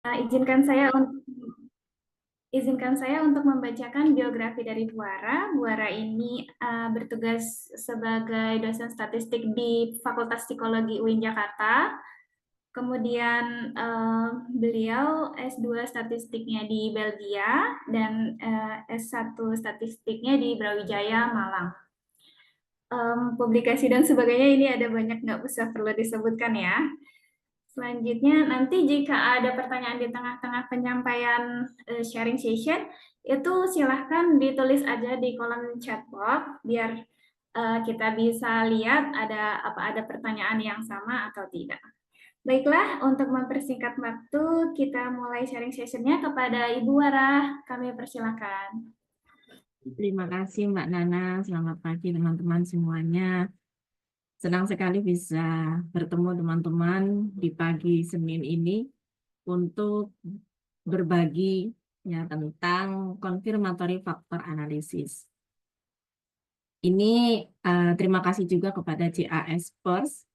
Izinkan saya untuk membacakan biografi dari Buara. Buara ini bertugas sebagai dosen statistik di Fakultas Psikologi UIN Jakarta. Kemudian beliau S2 statistiknya di Belgia dan S1 statistiknya di Brawijaya, Malang. Publikasi dan sebagainya ini ada banyak, nggak usah perlu disebutkan ya. Selanjutnya, nanti jika ada pertanyaan di tengah-tengah penyampaian sharing session, itu silahkan ditulis aja di kolom chat box, biar kita bisa lihat ada pertanyaan yang sama atau tidak. Baiklah, untuk mempersingkat waktu, kita mulai sharing sessionnya kepada Ibu Warah. Kami persilakan. Terima kasih Mbak Nana. Selamat pagi teman-teman semuanya. Senang sekali bisa bertemu teman-teman di pagi Senin ini untuk berbagi ya tentang confirmatory factor analysis. Ini terima kasih juga kepada Jaspers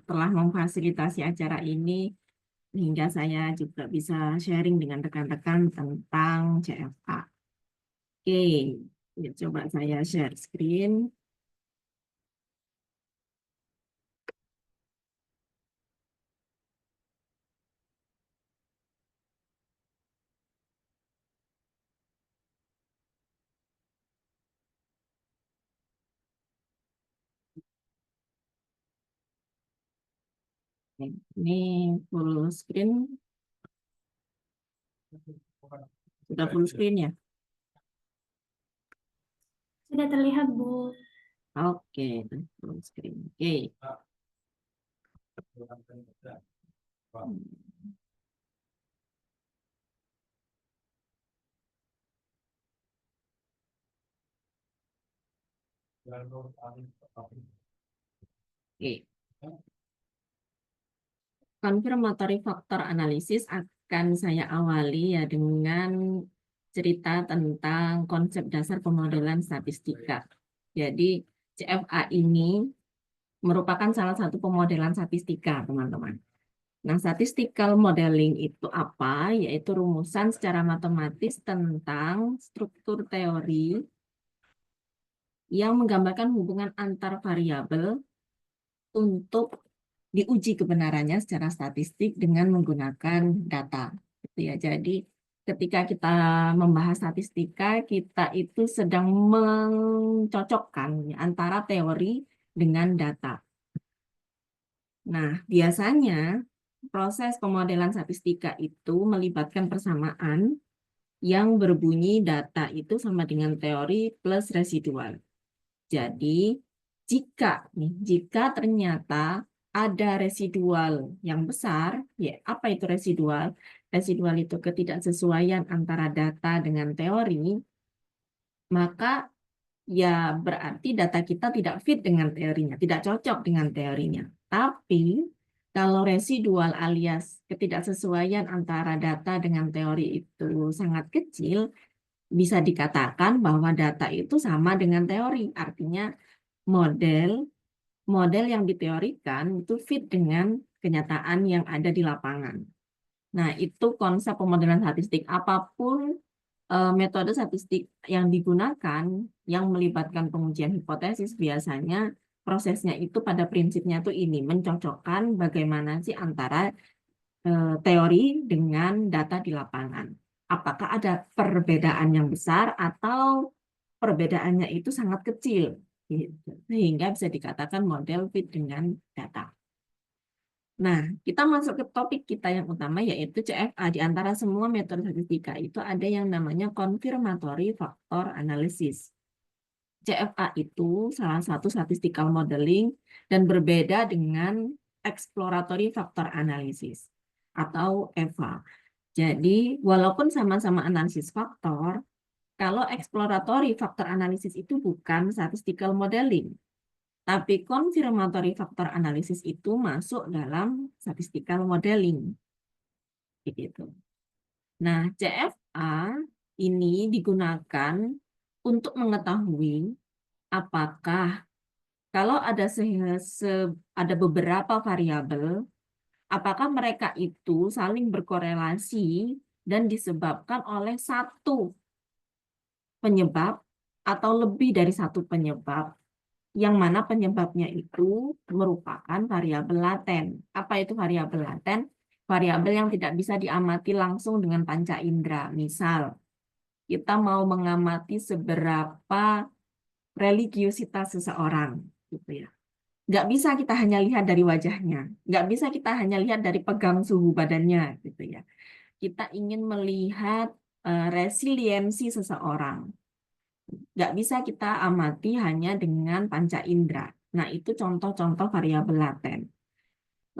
telah memfasilitasi acara ini hingga saya juga bisa sharing dengan rekan-rekan tentang CFA. Oke, ya, coba saya share screen. Ini full screen, sudah full screen ya? Sudah terlihat, Bu. Oke, full screen. Oke. Oke. Confirmatory factor analysis akan saya awali ya dengan cerita tentang konsep dasar pemodelan statistika. Jadi CFA ini merupakan salah satu pemodelan statistika, teman-teman. Nah, statistical modeling itu apa? Yaitu rumusan secara matematis tentang struktur teori yang menggambarkan hubungan antar variabel untuk diuji kebenarannya secara statistik dengan menggunakan data. Gitu ya. Jadi ketika kita membahas statistika, kita itu sedang mencocokkan ya, antara teori dengan data. Nah, biasanya proses pemodelan statistika itu melibatkan persamaan yang berbunyi data itu sama dengan teori plus residual. Jadi, jika ternyata ada residual yang besar, ya apa itu residual? Residual itu ketidaksesuaian antara data dengan teori, maka ya berarti data kita tidak fit dengan teorinya, tidak cocok dengan teorinya. Tapi kalau residual alias ketidaksesuaian antara data dengan teori itu sangat kecil, bisa dikatakan bahwa data itu sama dengan teori. Artinya model model yang diteorikan itu fit dengan kenyataan yang ada di lapangan. Nah, itu konsep pemodelan statistik. Apapun metode statistik yang digunakan yang melibatkan pengujian hipotesis, biasanya prosesnya itu pada prinsipnya tuh ini, mencocokkan bagaimana sih antara teori dengan data di lapangan. Apakah ada perbedaan yang besar atau perbedaannya itu sangat kecil, gitu. Sehingga bisa dikatakan model fit dengan data. Nah, kita masuk ke topik kita yang utama yaitu CFA. Di antara semua metode statistika itu ada yang namanya confirmatory factor analysis. CFA itu salah satu statistical modeling dan berbeda dengan exploratory factor analysis atau EVA. Jadi, walaupun sama-sama analisis faktor, kalau exploratory factor analysis itu bukan statistical modeling, tapi confirmatory factor analysis itu masuk dalam statistical modeling. Begitu. Nah, CFA ini digunakan untuk mengetahui apakah kalau ada beberapa variabel apakah mereka itu saling berkorelasi dan disebabkan oleh satu penyebab atau lebih dari satu penyebab, yang mana penyebabnya itu merupakan variabel laten. Apa itu variabel laten? Variabel yang tidak bisa diamati langsung dengan panca indera. Misal, kita mau mengamati seberapa religiusitas seseorang, gitu ya. Nggak bisa kita hanya lihat dari wajahnya, nggak bisa kita hanya lihat dari pegang suhu badannya, gitu ya. Kita ingin melihat resiliensi seseorang. Nggak bisa kita amati hanya dengan panca indera. Nah, itu contoh-contoh variabel laten.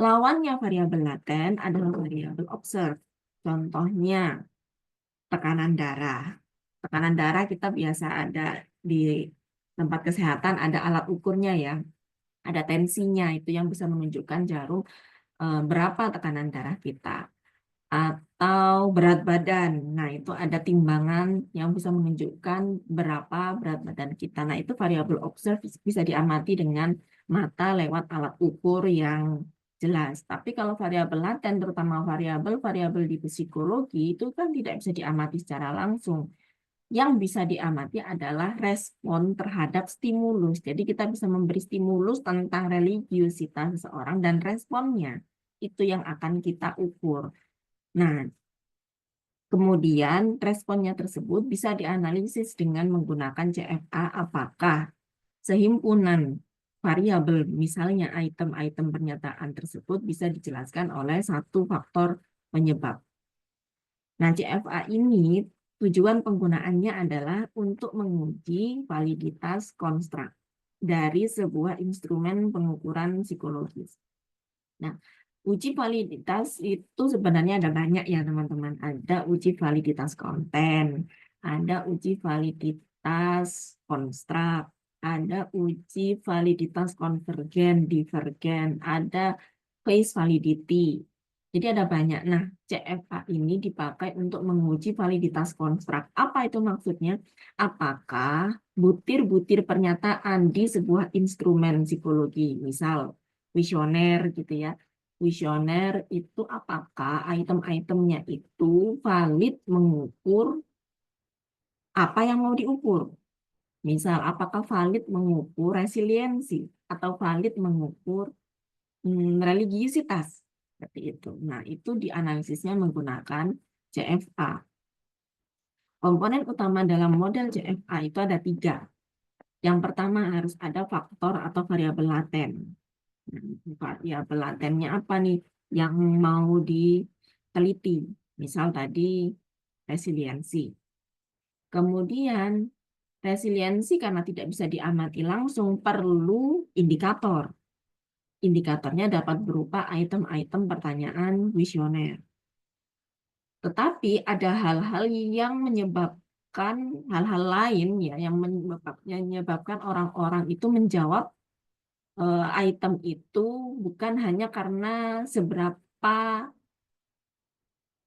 Lawannya variabel laten adalah variabel observe. Contohnya, tekanan darah. Tekanan darah kita biasa ada di tempat kesehatan, ada alat ukurnya ya. Ada tensinya, itu yang bisa menunjukkan jarum berapa tekanan darah kita. Atau berat badan. Nah, itu ada timbangan yang bisa menunjukkan berapa berat badan kita. Nah, itu variabel observe bisa diamati dengan mata lewat alat ukur yang jelas. Tapi kalau variabel laten, terutama variabel-variabel di psikologi, itu kan tidak bisa diamati secara langsung. Yang bisa diamati adalah respon terhadap stimulus. Jadi kita bisa memberi stimulus tentang religiusitas seseorang dan responnya. Itu yang akan kita ukur. Nah, kemudian responnya tersebut bisa dianalisis dengan menggunakan CFA apakah sehimpunan variabel, misalnya item-item pernyataan tersebut bisa dijelaskan oleh satu faktor penyebab. Nah, CFA ini tujuan penggunaannya adalah untuk menguji validitas konstruk dari sebuah instrumen pengukuran psikologis. Nah, uji validitas itu sebenarnya ada banyak ya teman-teman. Ada uji validitas konten, ada uji validitas konstruk, ada uji validitas konvergen, divergen, ada phase validity. Jadi ada banyak. Nah, CFA ini dipakai untuk menguji validitas konstruk. Apa itu maksudnya? Apakah butir-butir pernyataan di sebuah instrumen psikologi, misal kuesioner gitu ya. Kuesioner itu apakah item-itemnya itu valid mengukur apa yang mau diukur. Misal, apakah valid mengukur resiliensi atau valid mengukur religiusitas. Seperti itu. Nah, itu dianalisisnya menggunakan CFA. Komponen utama dalam model CFA itu ada 3. Yang pertama harus ada faktor atau variabel laten. Variabel latennya apa nih yang mau diteliti? Misal tadi resiliensi. Kemudian resiliensi karena tidak bisa diamati langsung perlu indikator. Indikatornya dapat berupa item-item pertanyaan kuesioner. Tetapi ada hal-hal yang menyebabkan hal-hal lain ya yang menyebabkan orang-orang itu menjawab item itu bukan hanya karena seberapa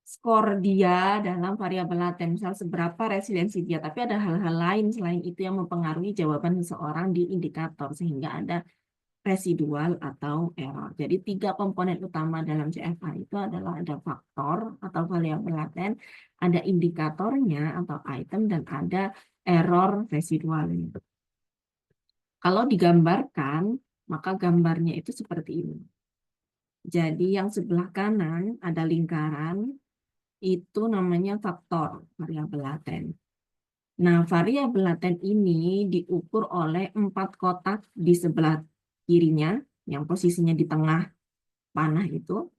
skor dia dalam variabel laten, misal seberapa resiliensi dia, tapi ada hal-hal lain selain itu yang mempengaruhi jawaban seseorang di indikator, sehingga ada residual atau error. Jadi 3 komponen utama dalam CFA itu adalah ada faktor atau variabel laten, ada indikatornya atau item, dan ada error residualnya. Kalau digambarkan, maka gambarnya itu seperti ini. Jadi yang sebelah kanan ada lingkaran, itu namanya faktor variabel laten. Nah, variabel laten ini diukur oleh 4 kotak di sebelah kirinya, yang posisinya di tengah panah itu,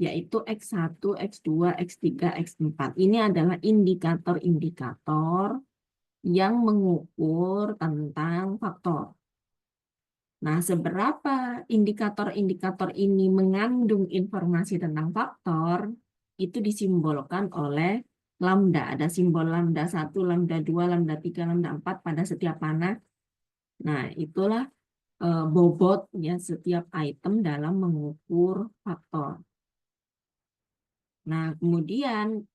yaitu X1, X2, X3, X4. Ini adalah indikator-indikator yang mengukur tentang faktor. Nah, seberapa indikator-indikator ini mengandung informasi tentang faktor, itu disimbolkan oleh lambda. Ada simbol lambda 1, lambda 2, lambda 3, lambda 4 pada setiap panah. Nah, itulah bobot ya setiap item dalam mengukur faktor. Nah, kemudian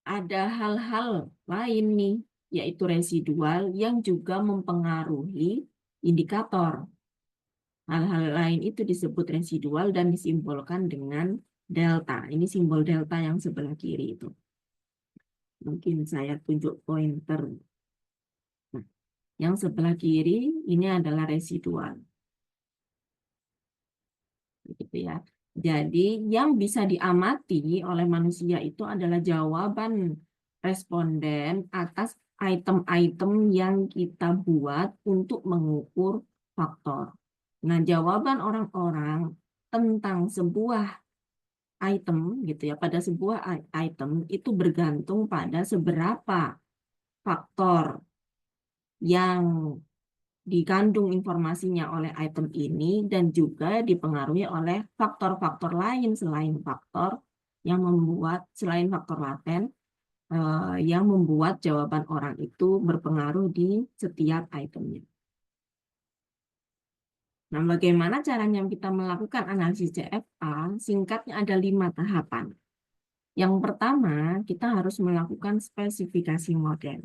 ada hal-hal lain nih, yaitu residual yang juga mempengaruhi indikator. Hal-hal lain itu disebut residual dan disimbolkan dengan delta. Ini simbol delta yang sebelah kiri itu. Mungkin saya tunjuk pointer. Nah, yang sebelah kiri ini adalah residual. Gitu ya. Jadi yang bisa diamati oleh manusia itu adalah jawaban responden atas item-item yang kita buat untuk mengukur faktor. Nah, jawaban orang-orang tentang sebuah item gitu ya, pada sebuah item itu bergantung pada seberapa faktor yang dikandung informasinya oleh item ini dan juga dipengaruhi oleh faktor-faktor lain selain faktor yang membuat selain faktor laten yang membuat jawaban orang itu berpengaruh di setiap itemnya. Nah, bagaimana caranya kita melakukan analisis CFA? Singkatnya ada 5 tahapan. Yang pertama, kita harus melakukan spesifikasi model.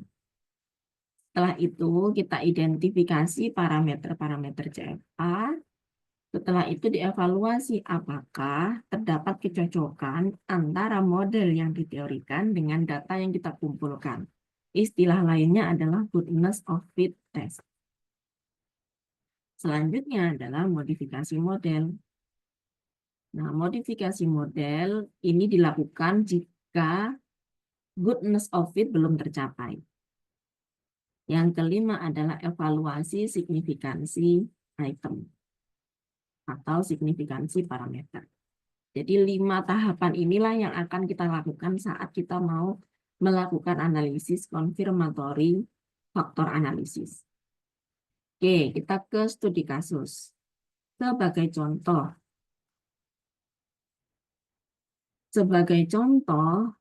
Setelah itu, kita identifikasi parameter-parameter CFA. Setelah itu dievaluasi apakah terdapat kecocokan antara model yang diteorikan dengan data yang kita kumpulkan. Istilah lainnya adalah goodness of fit test. Selanjutnya adalah modifikasi model. Nah, modifikasi model ini dilakukan jika goodness of fit belum tercapai. Yang kelima adalah evaluasi signifikansi item atau signifikansi parameter. Jadi 5 tahapan inilah yang akan kita lakukan saat kita mau melakukan analisis konfirmatori faktor analisis. Oke, kita ke studi kasus. Sebagai contoh,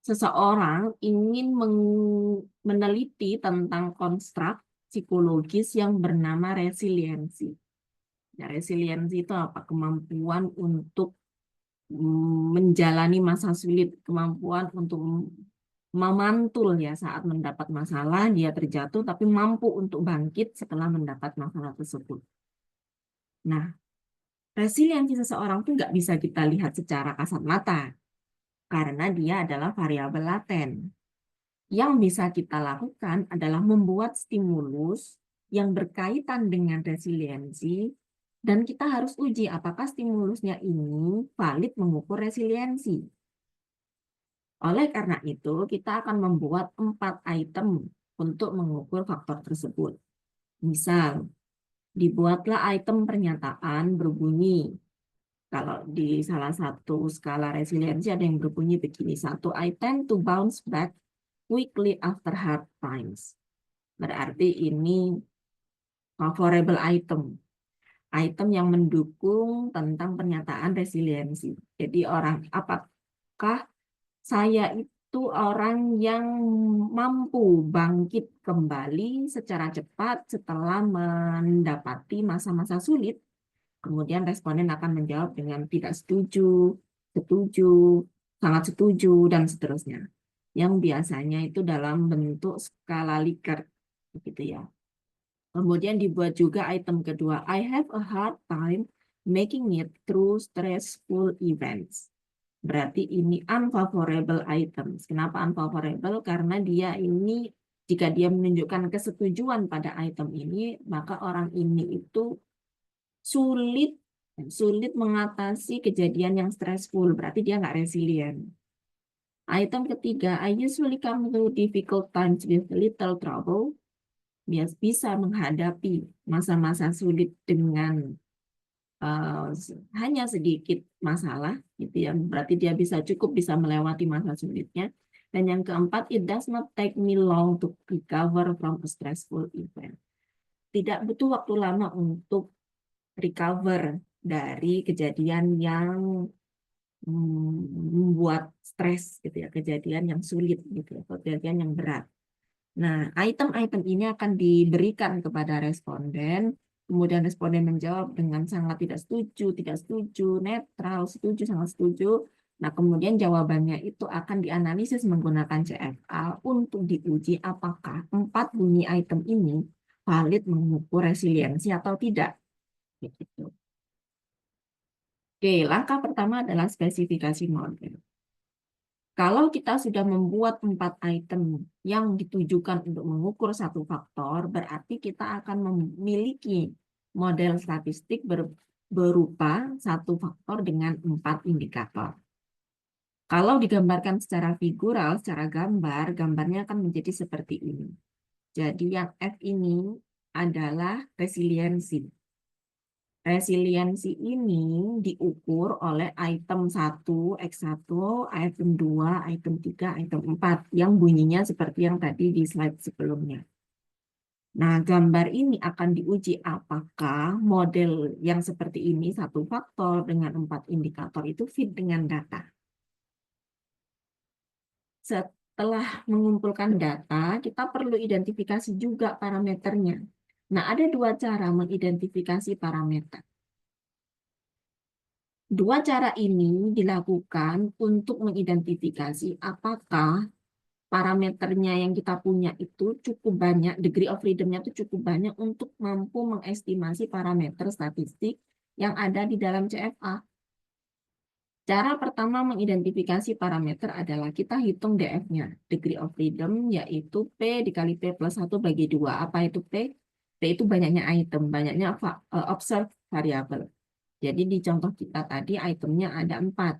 seseorang ingin meneliti tentang konstruk psikologis yang bernama resiliensi. Ya, resiliensi itu apa? Kemampuan untuk menjalani masa sulit, kemampuan untuk memantul ya saat mendapat masalah, dia terjatuh tapi mampu untuk bangkit setelah mendapat masalah tersebut. Nah, resiliensi seseorang itu nggak bisa kita lihat secara kasat mata karena dia adalah variabel laten. Yang bisa kita lakukan adalah membuat stimulus yang berkaitan dengan resiliensi dan kita harus uji apakah stimulusnya ini valid mengukur resiliensi. Oleh karena itu, kita akan membuat 4 item untuk mengukur faktor tersebut. Misal, dibuatlah item pernyataan berbunyi. Kalau di salah satu skala resiliensi ada yang berbunyi begini. 1, I tend to bounce back quickly after hard times. Berarti ini favorable item. Item yang mendukung tentang pernyataan resiliensi. Jadi apakah saya itu orang yang mampu bangkit kembali secara cepat setelah mendapati masa-masa sulit. Kemudian responden akan menjawab dengan tidak setuju, setuju, sangat setuju, dan seterusnya. Yang biasanya itu dalam bentuk skala Likert, begitu ya. Kemudian dibuat juga item kedua, I have a hard time making it through stressful events. Berarti ini unfavorable items. Kenapa unfavorable? Karena dia ini, jika dia menunjukkan kesetujuan pada item ini, maka orang ini itu sulit mengatasi kejadian yang stressful. Berarti dia nggak resilient. Item ketiga, I usually come to difficult times with little trouble. Dia bisa menghadapi masa-masa sulit dengan hanya sedikit masalah, gitu ya. Berarti dia cukup bisa melewati masa sulitnya. Dan yang keempat, it does not take me long to recover from a stressful event. Tidak butuh waktu lama untuk recover dari kejadian yang membuat stres, gitu ya, kejadian yang sulit, gitu ya, kejadian yang berat. Nah, item-item ini akan diberikan kepada responden. Kemudian responden menjawab dengan sangat tidak setuju, netral, setuju, sangat setuju. Nah, kemudian jawabannya itu akan dianalisis menggunakan CFA untuk diuji apakah 4 bunyi item ini valid mengukur resiliensi atau tidak. Begitu. Oke, langkah pertama adalah spesifikasi model. Kalau kita sudah membuat 4 item yang ditujukan untuk mengukur satu faktor, berarti kita akan memiliki model statistik berupa satu faktor dengan 4 indikator. Kalau digambarkan secara figural, secara gambar, gambarnya akan menjadi seperti ini. Jadi yang F ini adalah resiliensi. Resiliensi ini diukur oleh item 1, X1, item 2, item 3, item 4, yang bunyinya seperti yang tadi di slide sebelumnya. Nah, gambar ini akan diuji apakah model yang seperti ini, satu faktor dengan 4 indikator itu fit dengan data. Setelah mengumpulkan data, kita perlu identifikasi juga parameternya. Nah, ada 2 cara mengidentifikasi parameter. Dua cara ini dilakukan untuk mengidentifikasi apakah parameternya yang kita punya itu cukup banyak, degree of freedom-nya itu cukup banyak untuk mampu mengestimasi parameter statistik yang ada di dalam CFA. Cara pertama mengidentifikasi parameter adalah kita hitung DF-nya, degree of freedom, yaitu P dikali P plus 1 bagi 2. Apa itu P? P itu banyaknya item, banyaknya observed variable. Jadi di contoh kita tadi itemnya ada 4.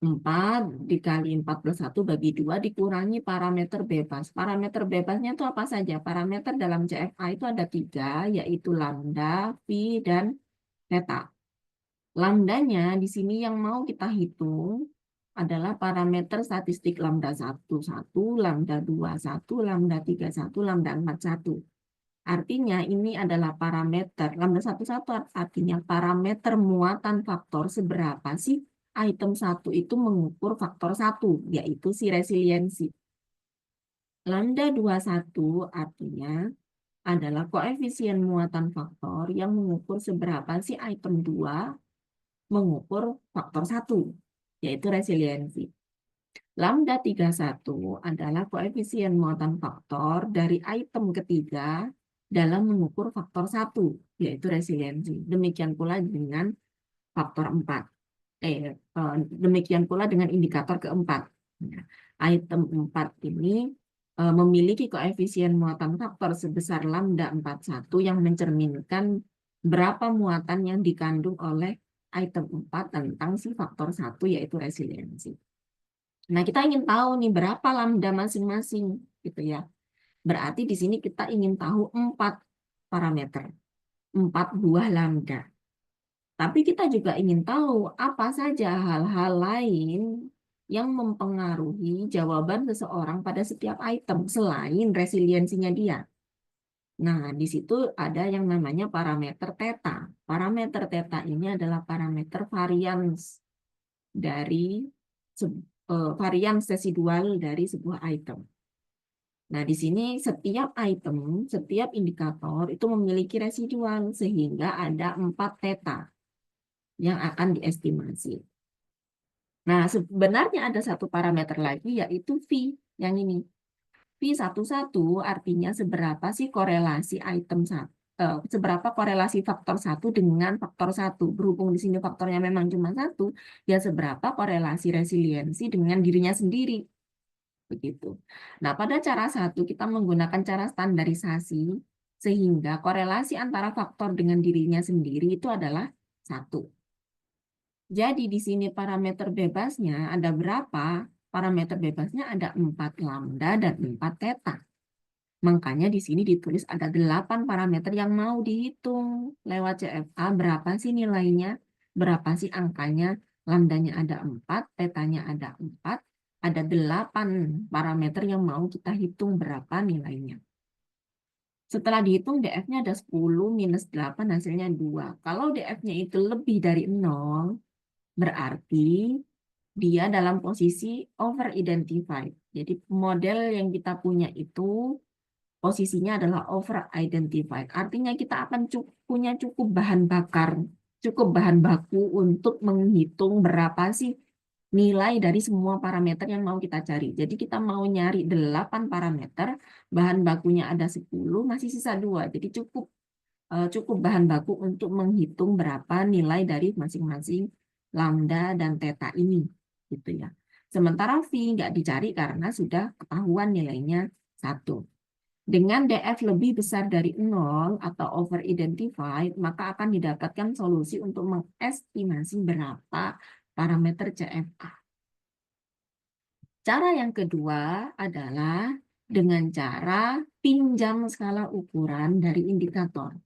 4 dikali 4 plus 1 bagi 2 dikurangi parameter bebas. Parameter bebasnya itu apa saja? Parameter dalam CFA itu ada 3, yaitu lambda, phi, dan theta. Lambdanya di sini yang mau kita hitung adalah parameter statistik lambda 1, 1, lambda 2, 1, lambda 3, 1, lambda 4, 1. Artinya ini adalah parameter, lambda 1, 1 artinya parameter muatan faktor seberapa sih item 1 itu mengukur faktor 1, yaitu si resiliensi. Lambda 21 artinya adalah koefisien muatan faktor yang mengukur seberapa sih item 2 mengukur faktor 1, yaitu resiliensi. Lambda 31 adalah koefisien muatan faktor dari item ketiga dalam mengukur faktor 1, yaitu resiliensi. Demikian pula dengan faktor 4. Demikian pula dengan indikator keempat. Nah, item 4 ini memiliki koefisien muatan faktor sebesar lambda 41 yang mencerminkan berapa muatan yang dikandung oleh item 4 tentang si faktor 1, yaitu resiliensi. Nah, kita ingin tahu nih berapa lambda masing-masing gitu ya. Berarti di sini kita ingin tahu 4 parameter, 4 buah lambda. Tapi kita juga ingin tahu apa saja hal-hal lain yang mempengaruhi jawaban seseorang pada setiap item selain resiliensinya dia. Nah, di situ ada yang namanya parameter theta. Parameter theta ini adalah parameter varians dari varians residual dari sebuah item. Nah, di sini setiap item, setiap indikator itu memiliki residual sehingga ada 4 theta yang akan diestimasi. Nah, sebenarnya ada satu parameter lagi yaitu phi yang ini. Phi 11 artinya seberapa sih korelasi item 1, seberapa korelasi faktor 1 dengan faktor 1. Berhubung di sini faktornya memang cuma 1, ya seberapa korelasi resiliensi dengan dirinya sendiri. Begitu. Nah, pada cara 1 kita menggunakan cara standarisasi sehingga korelasi antara faktor dengan dirinya sendiri itu adalah 1. Jadi di sini parameter bebasnya ada berapa? Parameter bebasnya ada 4 lambda dan 4 theta. Makanya di sini ditulis ada 8 parameter yang mau dihitung lewat CFA. Berapa sih nilainya? Berapa sih angkanya? Lambdanya ada 4, tetanya ada 4. Ada 8 parameter yang mau kita hitung berapa nilainya. Setelah dihitung DF-nya ada 10 minus 8 hasilnya 2. Kalau DF-nya itu lebih dari 0, berarti dia dalam posisi over-identified. Jadi model yang kita punya itu posisinya adalah over-identified. Artinya kita akan punya cukup bahan bakar, cukup bahan baku untuk menghitung berapa sih nilai dari semua parameter yang mau kita cari. Jadi kita mau nyari 8 parameter, bahan bakunya ada 10, masih sisa 2. Jadi cukup cukup bahan baku untuk menghitung berapa nilai dari masing-masing lambda dan theta ini, gitu ya. Sementara V nggak dicari karena sudah ketahuan nilainya 1. Dengan DF lebih besar dari 0 atau over identified, maka akan didapatkan solusi untuk mengestimasi berapa parameter CFA. Cara yang kedua adalah dengan cara pinjam skala ukuran dari indikator.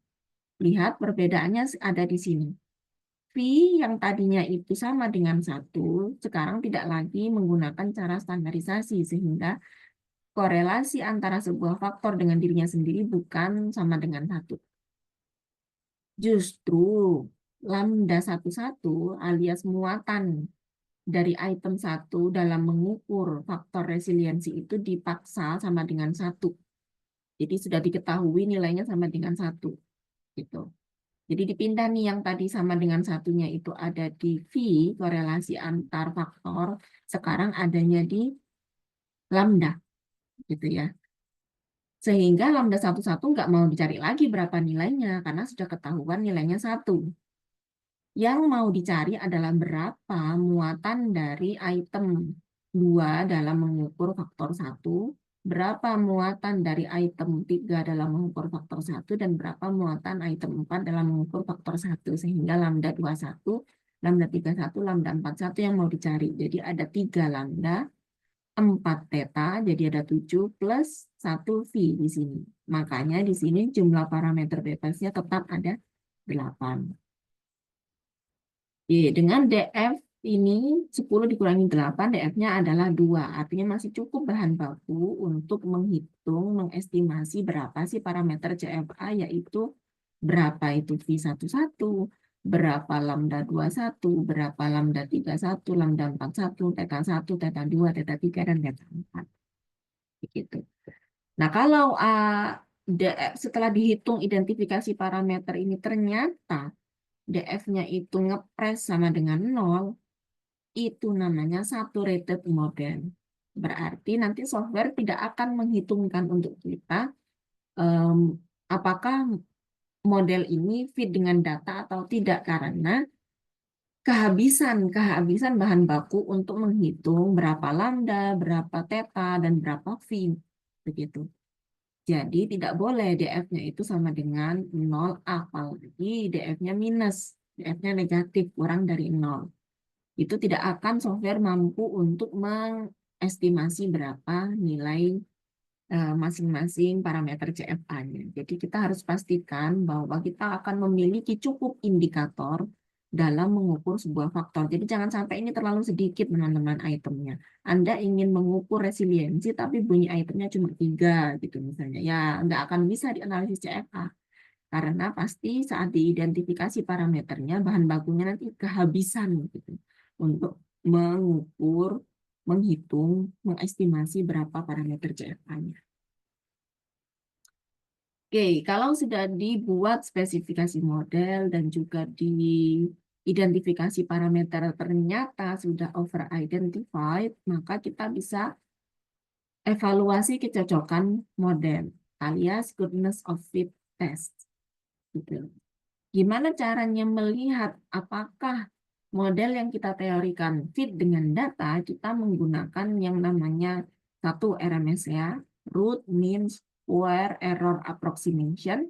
Lihat perbedaannya ada di sini. V yang tadinya itu sama dengan 1, sekarang tidak lagi menggunakan cara standarisasi, sehingga korelasi antara sebuah faktor dengan dirinya sendiri bukan sama dengan 1. Justru lambda 11 alias muatan dari item 1 dalam mengukur faktor resiliensi itu dipaksa sama dengan 1. Jadi sudah diketahui nilainya sama dengan 1. Gitu. Jadi dipindah nih yang tadi sama dengan satunya itu ada di V, korelasi antar faktor, sekarang adanya di lambda, gitu ya. Sehingga lambda 11 nggak mau dicari lagi berapa nilainya, karena sudah ketahuan nilainya 1. Yang mau dicari adalah berapa muatan dari item 2 dalam mengukur faktor 1, berapa muatan dari item 3 dalam mengukur faktor 1, dan berapa muatan item 4 dalam mengukur faktor 1, sehingga lambda 21, lambda 31, lambda 41 yang mau dicari. Jadi ada 3 lambda, 4 theta, jadi ada 7 plus 1 V di sini. Makanya di sini jumlah parameter bebasnya tetap ada 8. Dengan DF ini 10 dikurangi 8, DF-nya adalah 2. Artinya masih cukup bahan baku untuk menghitung, mengestimasi berapa sih parameter CFA, yaitu berapa itu V11, berapa lambda 21, berapa lambda 31, lambda 41, theta 1, theta 2, theta 3, dan theta 4. Begitu. Nah, kalau setelah dihitung identifikasi parameter ini ternyata DF-nya itu ngepres sama dengan 0, itu namanya saturated model. Berarti nanti software tidak akan menghitungkan untuk kita apakah model ini fit dengan data atau tidak, karena kehabisan bahan baku untuk menghitung berapa lambda, berapa theta, dan berapa V. Begitu. Jadi tidak boleh DF-nya itu sama dengan 0, apalagi DF-nya minus, DF-nya negatif, kurang dari 0. Itu tidak akan software mampu untuk mengestimasi berapa nilai masing-masing parameter CFA-nya. Jadi kita harus pastikan bahwa kita akan memiliki cukup indikator dalam mengukur sebuah faktor. Jadi jangan sampai ini terlalu sedikit teman-teman itemnya. Anda ingin mengukur resiliensi tapi bunyi itemnya cuma 3 gitu misalnya. Ya nggak akan bisa dianalisis CFA. Karena pasti saat diidentifikasi parameternya bahan bakunya nanti kehabisan gitu untuk mengukur, menghitung, mengestimasi berapa parameter CFA-nya. Oke, kalau sudah dibuat spesifikasi model dan juga diidentifikasi parameter ternyata sudah over-identified, maka kita bisa evaluasi kecocokan model alias goodness of fit test. Gitu. Gimana caranya melihat apakah model yang kita teorikan fit dengan data? Kita menggunakan yang namanya satu RMSE, root mean square error approximation.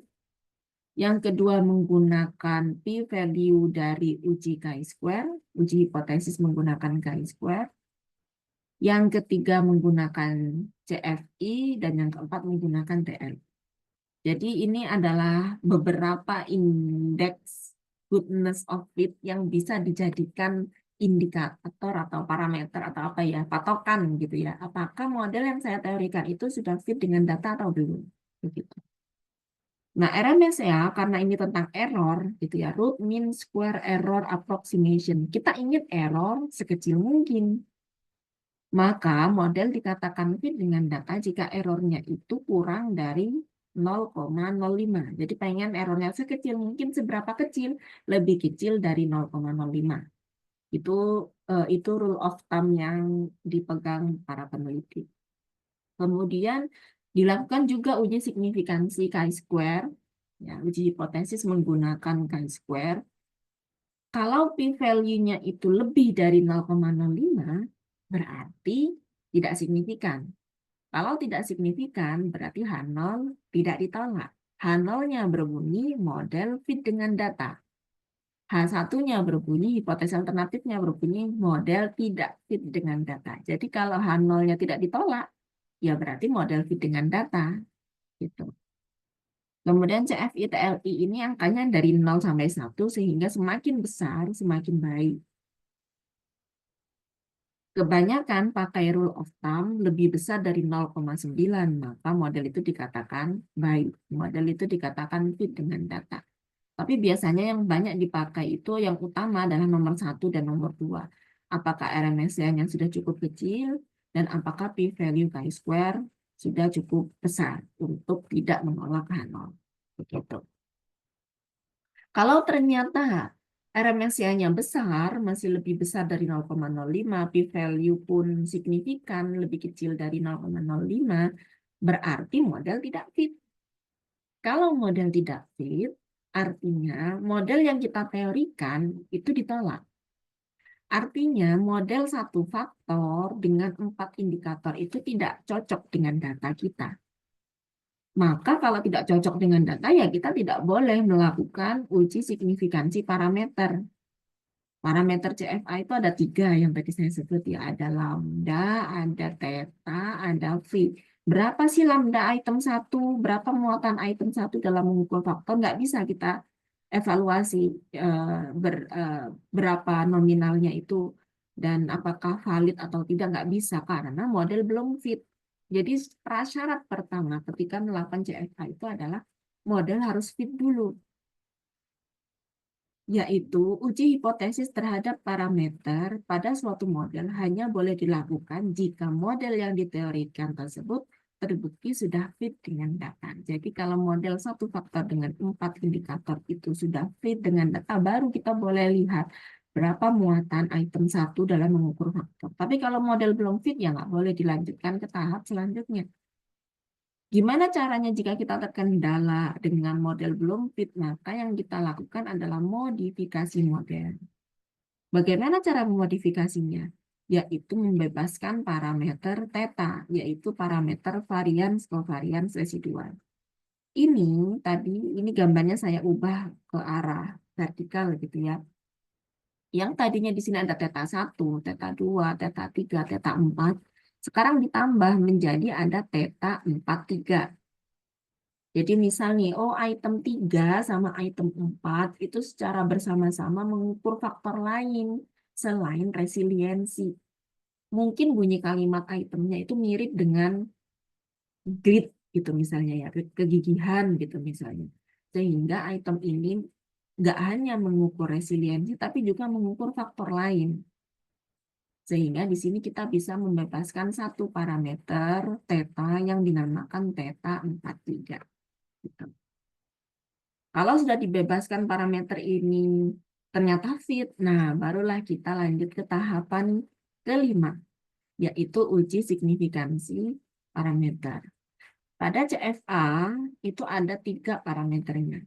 Yang kedua menggunakan p-value dari uji chi-square, uji hipotesis menggunakan chi-square. Yang ketiga menggunakan CFI, dan yang keempat menggunakan TL. Jadi ini adalah beberapa indeks goodness of fit yang bisa dijadikan indikator atau parameter atau apa ya, patokan gitu ya. Apakah model yang saya teorikan itu sudah fit dengan data atau belum? Begitu. Nah, RMSE ya, karena ini tentang error gitu ya, root mean square error approximation. Kita ingin error sekecil mungkin. Maka model dikatakan fit dengan data jika errornya itu kurang dari 0,05. Jadi pengen errornya sekecil mungkin, seberapa kecil? Lebih kecil dari 0,05. Itu rule of thumb yang dipegang para peneliti. Kemudian dilakukan juga uji signifikansi chi-square Ya, uji hipotesis menggunakan chi-square. Kalau p-value-nya itu lebih dari 0,05, berarti tidak signifikan. Kalau tidak signifikan, berarti H0 tidak ditolak. H0-nya berbunyi model fit dengan data. H1-nya berbunyi, hipotesis alternatifnya berbunyi model tidak fit dengan data. Jadi kalau H0-nya tidak ditolak, ya berarti model fit dengan data. Gitu. Kemudian CFI TLI ini angkanya dari 0 sampai 1, sehingga semakin besar, semakin baik. Kebanyakan pakai rule of thumb lebih besar dari 0,9, maka model itu dikatakan baik. Model itu dikatakan fit dengan data. Tapi biasanya yang banyak dipakai itu yang utama adalah nomor 1 dan nomor 2. Apakah RMSE-nya sudah cukup kecil dan apakah p-value chi-square sudah cukup besar untuk tidak menolak H0. Begitu. Kalau ternyata RMSE-nya besar, masih lebih besar dari 0,05, p-value pun signifikan lebih kecil dari 0,05, berarti model tidak fit. Kalau model tidak fit, artinya model yang kita teorikan itu ditolak. Artinya model satu faktor dengan 4 indikator itu tidak cocok dengan data kita. Maka kalau tidak cocok dengan data, ya kita tidak boleh melakukan uji signifikansi parameter. Parameter CFA itu ada 3 yang tadi saya sebut ya. Ada lambda, ada theta, ada phi. Berapa sih lambda item 1? Berapa muatan item 1 dalam mengukur faktor? Nggak bisa kita evaluasi berapa nominalnya itu dan apakah valid atau tidak, nggak bisa karena model belum fit. Jadi prasyarat pertama ketika melakukan CFA itu adalah model harus fit dulu, yaitu uji hipotesis terhadap parameter pada suatu model hanya boleh dilakukan jika model yang diteorikan tersebut terbukti sudah fit dengan data. Jadi kalau model satu faktor dengan 4 indikator itu sudah fit dengan data, baru kita boleh lihat berapa muatan item 1 dalam mengukur faktor. Tapi kalau model belum fit, ya nggak boleh dilanjutkan ke tahap selanjutnya. Gimana caranya jika kita terkendala dengan model belum fit? Maka yang kita lakukan adalah modifikasi model. Bagaimana cara memodifikasinya? Yaitu membebaskan parameter theta, yaitu parameter varians covariance residual. Ini gambarnya saya ubah ke arah vertikal gitu ya. Yang tadinya di sini ada theta 1, theta 2, theta 3, theta 4, sekarang ditambah menjadi ada theta 43. Jadi misalnya, item 3 sama item 4 itu secara bersama-sama mengukur faktor lain selain resiliensi. Mungkin bunyi kalimat itemnya itu mirip dengan grit gitu misalnya ya, kegigihan gitu misalnya. Sehingga item ini nggak hanya mengukur resiliensi, tapi juga mengukur faktor lain. Sehingga di sini kita bisa membebaskan satu parameter theta yang dinamakan theta 43. Gitu. Kalau sudah dibebaskan parameter ini ternyata fit, nah barulah kita lanjut ke tahapan kelima, yaitu uji signifikansi parameter. Pada CFA itu ada 3 parameternya.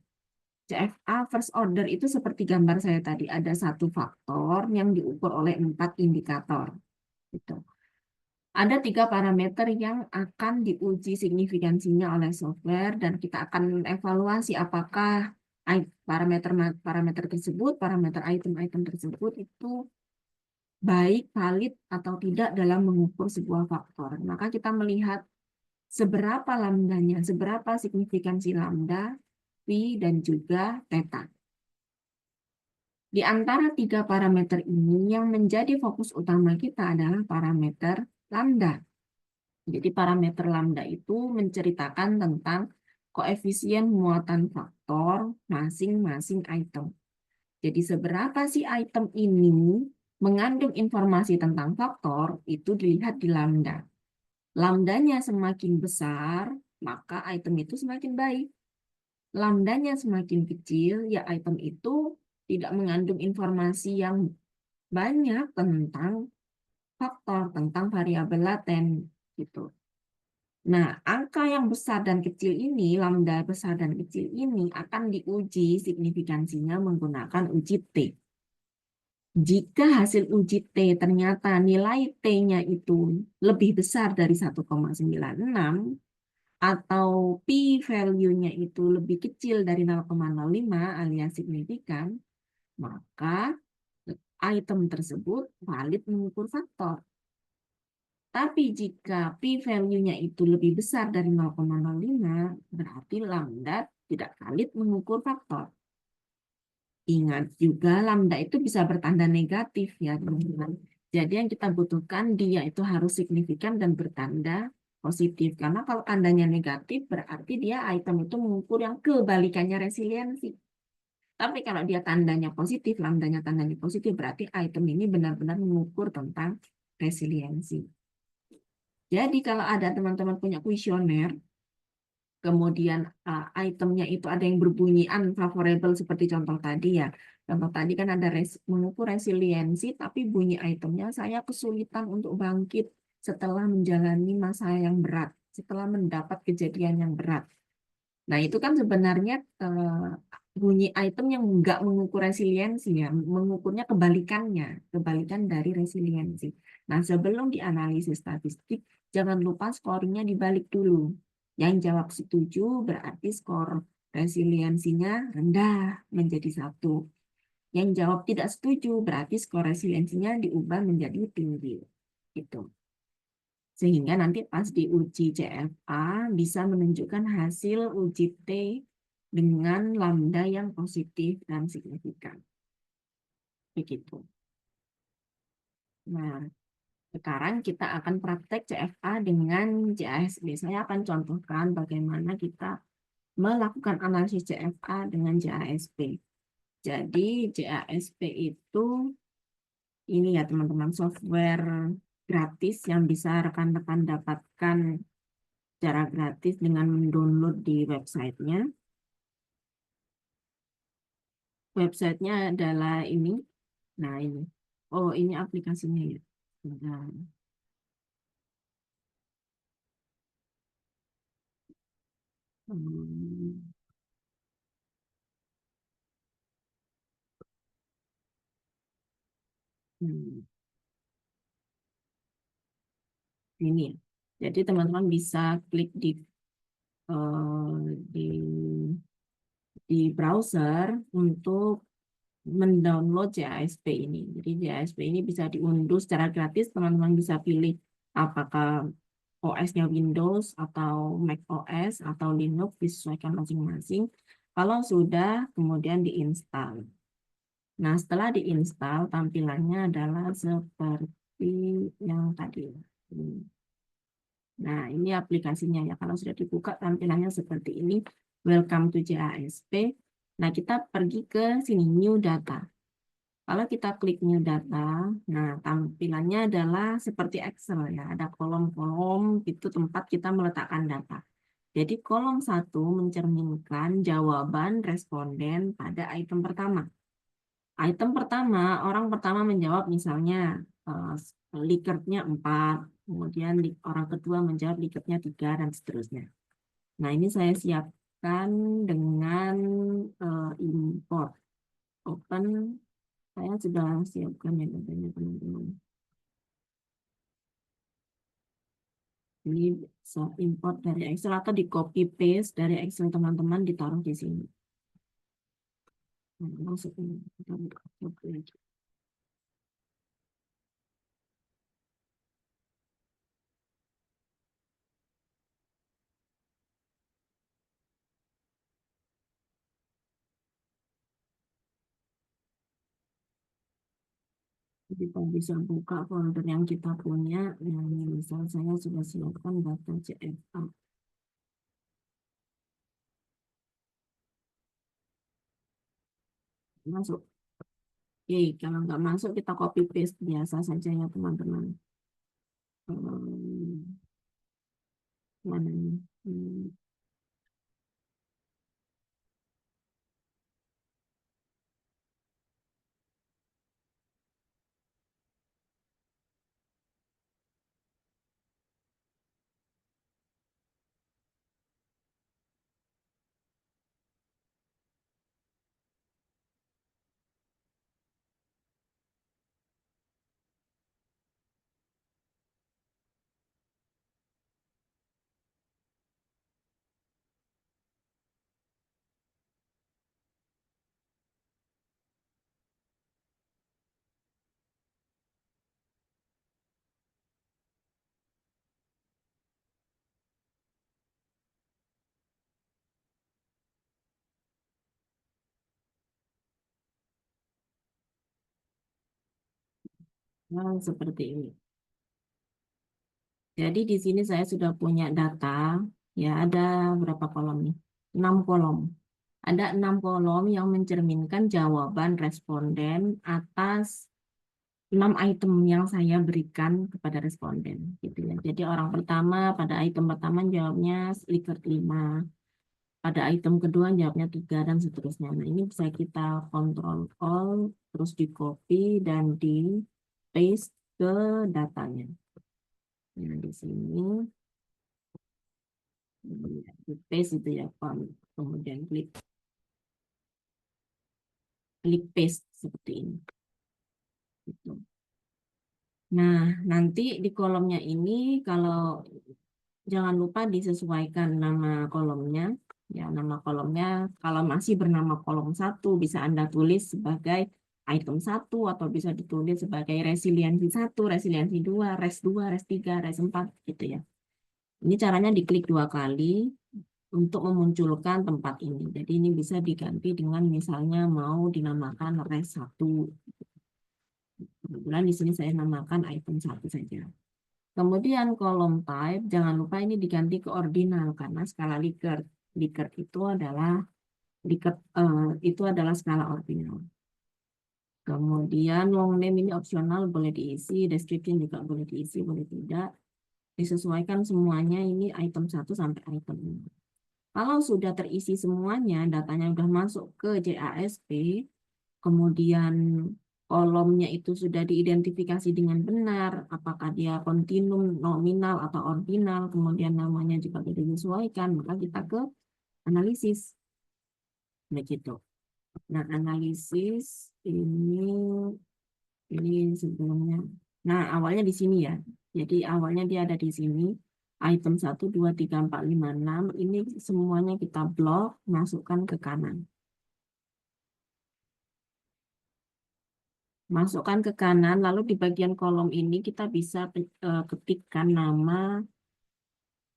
CFA first order itu seperti gambar saya tadi, ada satu faktor yang diukur oleh 4 indikator. Gitu. Ada 3 parameter yang akan diuji signifikansinya oleh software dan kita akan evaluasi apakah parameter tersebut, parameter item-item tersebut itu baik, valid atau tidak dalam mengukur sebuah faktor. Maka kita melihat seberapa lambdanya, seberapa signifikansi lambda, phi, dan juga theta. Di antara 3 parameter ini yang menjadi fokus utama kita adalah parameter lambda. Jadi parameter lambda itu menceritakan tentang koefisien muatan faktor masing-masing item. Jadi seberapa sih item ini mengandung informasi tentang faktor itu dilihat di lambda. Lambdanya semakin besar, maka item itu semakin baik. Lambdanya semakin kecil, ya item itu tidak mengandung informasi yang banyak tentang faktor, tentang variabel laten gitu. Nah, angka yang besar dan kecil ini, lambda besar dan kecil ini akan diuji signifikansinya menggunakan uji T. Jika hasil uji T ternyata nilai T-nya itu lebih besar dari 1,96 atau p-value-nya itu lebih kecil dari 0,05 alias signifikan, maka item tersebut valid mengukur faktor. Tapi jika p-value-nya itu lebih besar dari 0,05, berarti lambda tidak valid mengukur faktor. Ingat juga lambda itu bisa bertanda negatif ya teman-teman. Jadi yang kita butuhkan dia itu harus signifikan dan bertanda positif. Karena kalau tandanya negatif berarti dia item itu mengukur yang kebalikannya resiliensi. Tapi kalau dia tandanya positif, lambdanya tandanya positif, berarti item ini benar-benar mengukur tentang resiliensi. Jadi kalau ada teman-teman punya kuesioner, kemudian itemnya itu ada yang berbunyi unfavorable seperti contoh tadi ya. Contoh tadi kan ada mengukur resiliensi, tapi bunyi itemnya saya kesulitan untuk bangkit setelah menjalani masa yang berat, setelah mendapat kejadian yang berat. Nah, itu kan sebenarnya bunyi item yang nggak mengukur resiliensi ya, mengukurnya kebalikannya, kebalikan dari resiliensi. Nah, sebelum dianalisis statistik, jangan lupa skornya dibalik dulu. Yang jawab setuju berarti skor resiliensinya rendah menjadi 1. Yang jawab tidak setuju berarti skor resiliensinya diubah menjadi tinggi. Gitu. Sehingga nanti pas diuji CFA bisa menunjukkan hasil uji T dengan lambda yang positif dan signifikan. Begitu. Nah, sekarang kita akan praktek CFA dengan JASB. Saya akan contohkan bagaimana kita melakukan analisis CFA dengan JASP. Jadi JASP itu ini ya teman-teman software gratis yang bisa rekan-rekan dapatkan secara gratis dengan mendownload di websitenya. Websitenya adalah ini. Nah ini. Oh ini aplikasinya ya. Nah, hmm, hmm, ini ya. Jadi teman-teman bisa klik di browser untuk mendownload JASP ini. Jadi JASP ini bisa diunduh secara gratis. Teman-teman bisa pilih apakah OS-nya Windows atau Mac OS atau Linux disesuaikan masing-masing. Kalau sudah, kemudian diinstal. Nah, setelah diinstal, tampilannya adalah seperti yang tadi. Nah, ini aplikasinya ya. Kalau sudah dibuka, tampilannya seperti ini. Welcome to JASP. Nah, kita pergi ke sini, New Data. Kalau kita klik New Data, nah tampilannya adalah seperti Excel ya. Ada kolom-kolom itu tempat kita meletakkan data. Jadi kolom 1 mencerminkan jawaban responden pada item pertama. Item pertama, orang pertama menjawab misalnya Likert-nya 4, kemudian orang kedua menjawab Likert-nya 3, dan seterusnya. Nah, ini saya siapkan dengan import. Open, saya sudah siapkan ya datanya teman-teman. Ini bisa import dari Excel atau di copy paste dari Excel teman-teman ditaruh di sini. Nah, masukin kita buka lagi. Kita bisa buka folder yang kita punya. Nah, ini misal saya sudah siapkan data CFA. Masuk. Oke, kalau nggak masuk kita copy paste biasa saja ya teman-teman. Mana ini? Nah, seperti ini. Jadi di sini saya sudah punya data, ya ada berapa kolom nih? 6 kolom. Ada 6 kolom yang mencerminkan jawaban responden atas 6 item yang saya berikan kepada responden, gitu ya. Jadi orang pertama pada item pertama jawabnya Likert 5, pada item kedua jawabnya 3 dan seterusnya. Nah, ini bisa kita kontrol all, terus di copy dan di paste ke datanya. Nah, di sini di paste itu ya, kemudian klik klik paste seperti ini. Gitu. Nah, nanti di kolomnya ini kalau jangan lupa disesuaikan nama kolomnya. Ya, nama kolomnya kalau masih bernama kolom 1 bisa Anda tulis sebagai item 1 atau bisa ditulis sebagai resiliensi 1, resiliensi 2, res 2, res 3, res 4 gitu ya. Ini caranya diklik 2 kali untuk memunculkan tempat ini. Jadi ini bisa diganti dengan misalnya mau dinamakan res 1. Kebetulan di sini saya namakan item 1 saja. Kemudian kolom type, jangan lupa ini diganti ke ordinal karena skala Likert. Likert itu adalah skala ordinal. Kemudian long name ini opsional, boleh diisi, description juga boleh diisi, boleh tidak. Disesuaikan semuanya ini item 1 sampai item 5. Kalau sudah terisi semuanya, datanya sudah masuk ke JASP, kemudian kolomnya itu sudah diidentifikasi dengan benar, apakah dia kontinum, nominal, atau ordinal, kemudian namanya juga sudah disesuaikan, maka kita ke analisis. Begitu. Nah, analisis ini sebelumnya. Nah, awalnya di sini ya. Jadi awalnya dia ada di sini. Item 1, 2, 3, 4, 5, 6. Ini semuanya kita blok, masukkan ke kanan. Masukkan ke kanan, lalu di bagian kolom ini kita bisa ketikkan nama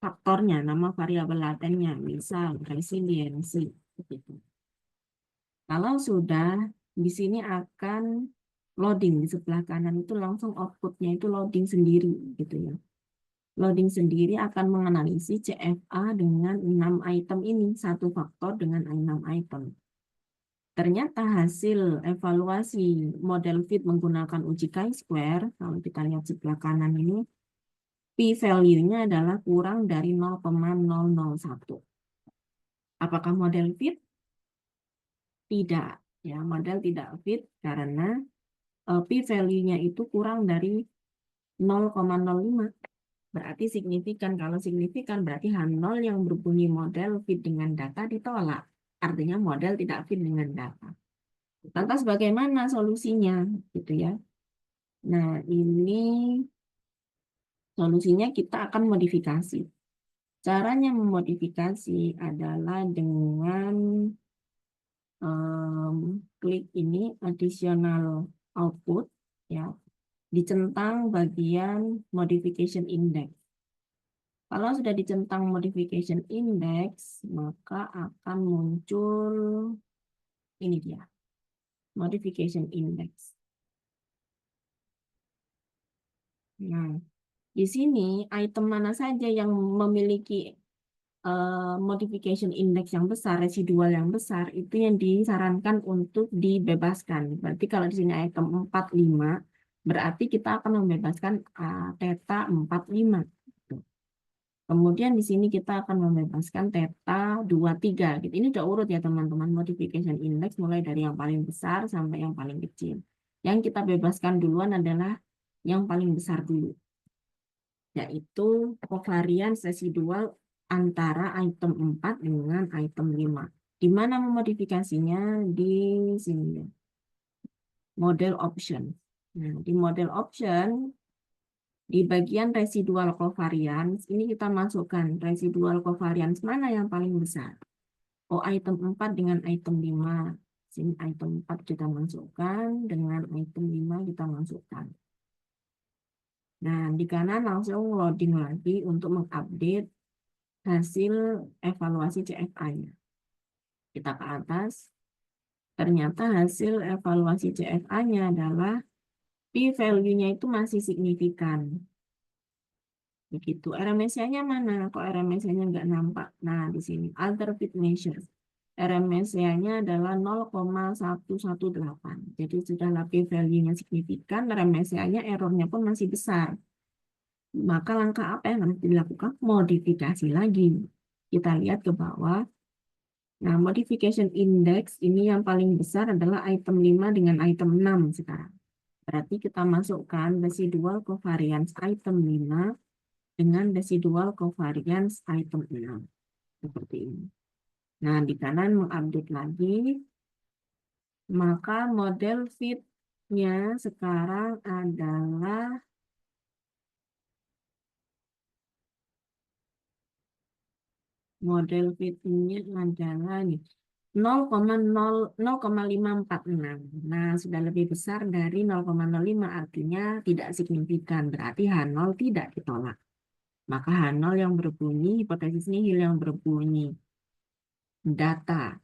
faktornya, nama variabel latennya, misal resiliensi. Begitu. Kalau sudah, di sini akan loading di sebelah kanan itu langsung outputnya itu loading sendiri, gitu ya. Loading sendiri akan menganalisis CFA dengan 6 item ini, satu faktor dengan 6 item. Ternyata hasil evaluasi model fit menggunakan uji chi-square, kalau kita lihat sebelah kanan ini, p-value-nya adalah kurang dari 0,001. Apakah model fit? Tidak. Ya, model tidak fit karena p-value-nya itu kurang dari 0,05. Berarti signifikan. Kalau signifikan berarti H0 yang berbunyi model fit dengan data ditolak. Artinya model tidak fit dengan data. Lantas bagaimana solusinya? Gitu ya. Nah, ini solusinya kita akan modifikasi. Caranya memodifikasi adalah dengan klik ini additional output ya, dicentang bagian modification index. Kalau sudah dicentang modification index, maka akan muncul ini dia, modification index. Nah, di sini item mana saja yang memiliki modification index yang besar, residual yang besar, itu yang disarankan untuk dibebaskan. Berarti kalau di sini item 45, berarti kita akan membebaskan theta 45. Kemudian di sini kita akan membebaskan theta 23. Gitu. Ini udah urut ya teman-teman, modification index mulai dari yang paling besar sampai yang paling kecil. Yang kita bebaskan duluan adalah yang paling besar dulu, yaitu covariance residual antara item 4 dengan item 5. Di mana memodifikasinya? Di sini ya. Model option. Nah, di model option, di bagian residual covariance, ini kita masukkan residual covariance mana yang paling besar. Oh, item 4 dengan item 5. Sini item 4 kita masukkan, dengan item 5 kita masukkan. Nah, di kanan langsung loading lagi untuk mengupdate hasil evaluasi CFA-nya. Kita ke atas, ternyata hasil evaluasi CFA-nya adalah P-value-nya itu masih signifikan. Begitu. RMSE-nya mana? Kok RMSE-nya nggak nampak? Nah, di sini. Other fit measures. RMSE-nya adalah 0,118. Jadi sudahlah P-value-nya signifikan, RMSE-nya errornya pun masih besar. Maka langkah apa yang harus dilakukan? Modifikasi lagi. Kita lihat ke bawah. Nah, modification index ini yang paling besar adalah item 5 dengan item 6 sekarang. Berarti kita masukkan residual covariance item 5 dengan residual covariance item 6. Seperti ini. Nah, di kanan mengupdate lagi, maka model fit-nya sekarang adalah model fit-nya adalah nih 0,546. Nah, sudah lebih besar dari 0,05, artinya tidak signifikan. Berarti H0 tidak ditolak. Maka H0 yang berbunyi, hipotesis nihil yang berbunyi data,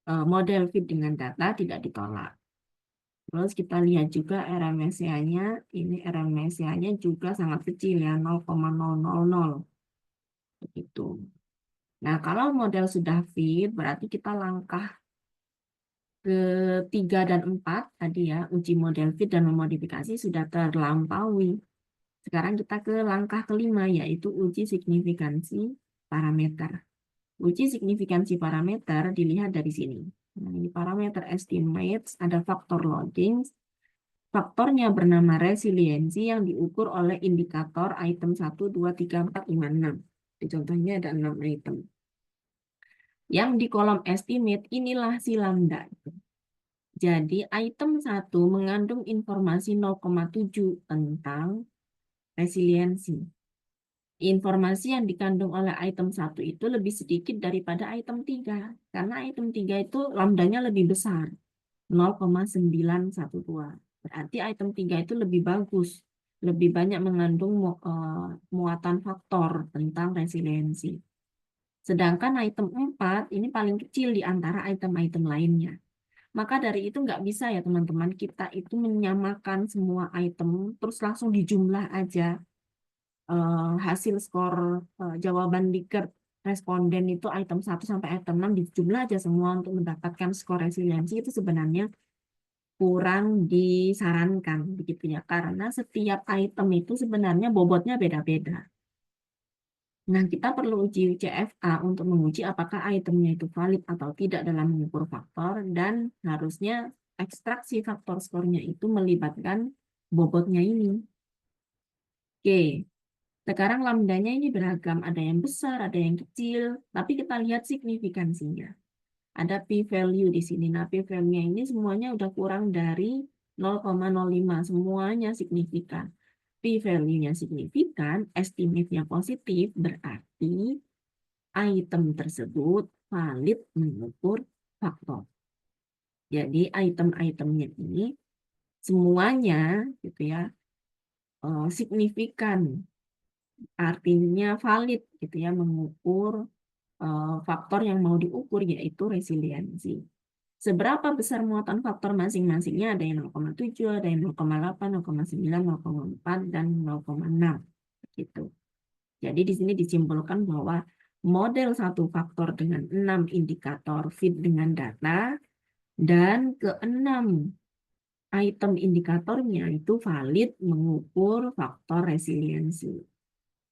model fit dengan data tidak ditolak. Terus kita lihat juga RMSE-nya, ini RMSE-nya juga sangat kecil ya, 0,000. Begitu. Nah, kalau model sudah fit, berarti kita langkah ke-3 dan 4 tadi ya, uji model fit dan memodifikasi sudah terlampaui. Sekarang kita ke langkah ke-5, yaitu uji signifikansi parameter. Uji signifikansi parameter dilihat dari sini. Nah, ini parameter estimates, ada faktor loading. Faktornya bernama resiliensi yang diukur oleh indikator item 1, 2, 3, 4, 5, 6. Di contohnya ada 6 item. Yang di kolom estimate inilah si lambda. Jadi item 1 mengandung informasi 0,7 tentang resiliensi. Informasi yang dikandung oleh item 1 itu lebih sedikit daripada item 3. Karena item 3 itu lambdanya lebih besar, 0,912. Berarti item 3 itu lebih bagus, lebih banyak mengandung muatan faktor tentang resiliensi. Sedangkan item 4 ini paling kecil di antara item-item lainnya. Maka dari itu nggak bisa ya teman-teman, kita itu menyamakan semua item, terus langsung dijumlah aja hasil skor jawaban Likert responden itu item 1 sampai item 6 dijumlah aja semua untuk mendapatkan skor resiliensi itu sebenarnya kurang disarankan begitu ya, karena setiap item itu sebenarnya bobotnya beda-beda. Nah, kita perlu uji CFA untuk menguji apakah itemnya itu valid atau tidak dalam mengukur faktor, dan harusnya ekstraksi faktor skornya itu melibatkan bobotnya ini. Oke, sekarang lambdanya ini beragam, ada yang besar, ada yang kecil, tapi kita lihat signifikansinya. Ada p-value di sini. Nah, p-value-nya ini semuanya udah kurang dari 0,05, semuanya signifikan. P-value-nya signifikan, estimate-nya positif, berarti item tersebut valid mengukur faktor. Jadi item-itemnya ini semuanya gitu ya signifikan, artinya valid gitu ya mengukur faktor yang mau diukur yaitu resiliensi. Seberapa besar muatan faktor masing-masingnya, ada yang 0,7, ada yang 0,8, 0,9, 0,4, dan 0,6 gitu. Jadi di sini disimpulkan bahwa model satu faktor dengan 6 indikator fit dengan data dan ke-6 item indikatornya itu valid mengukur faktor resiliensi.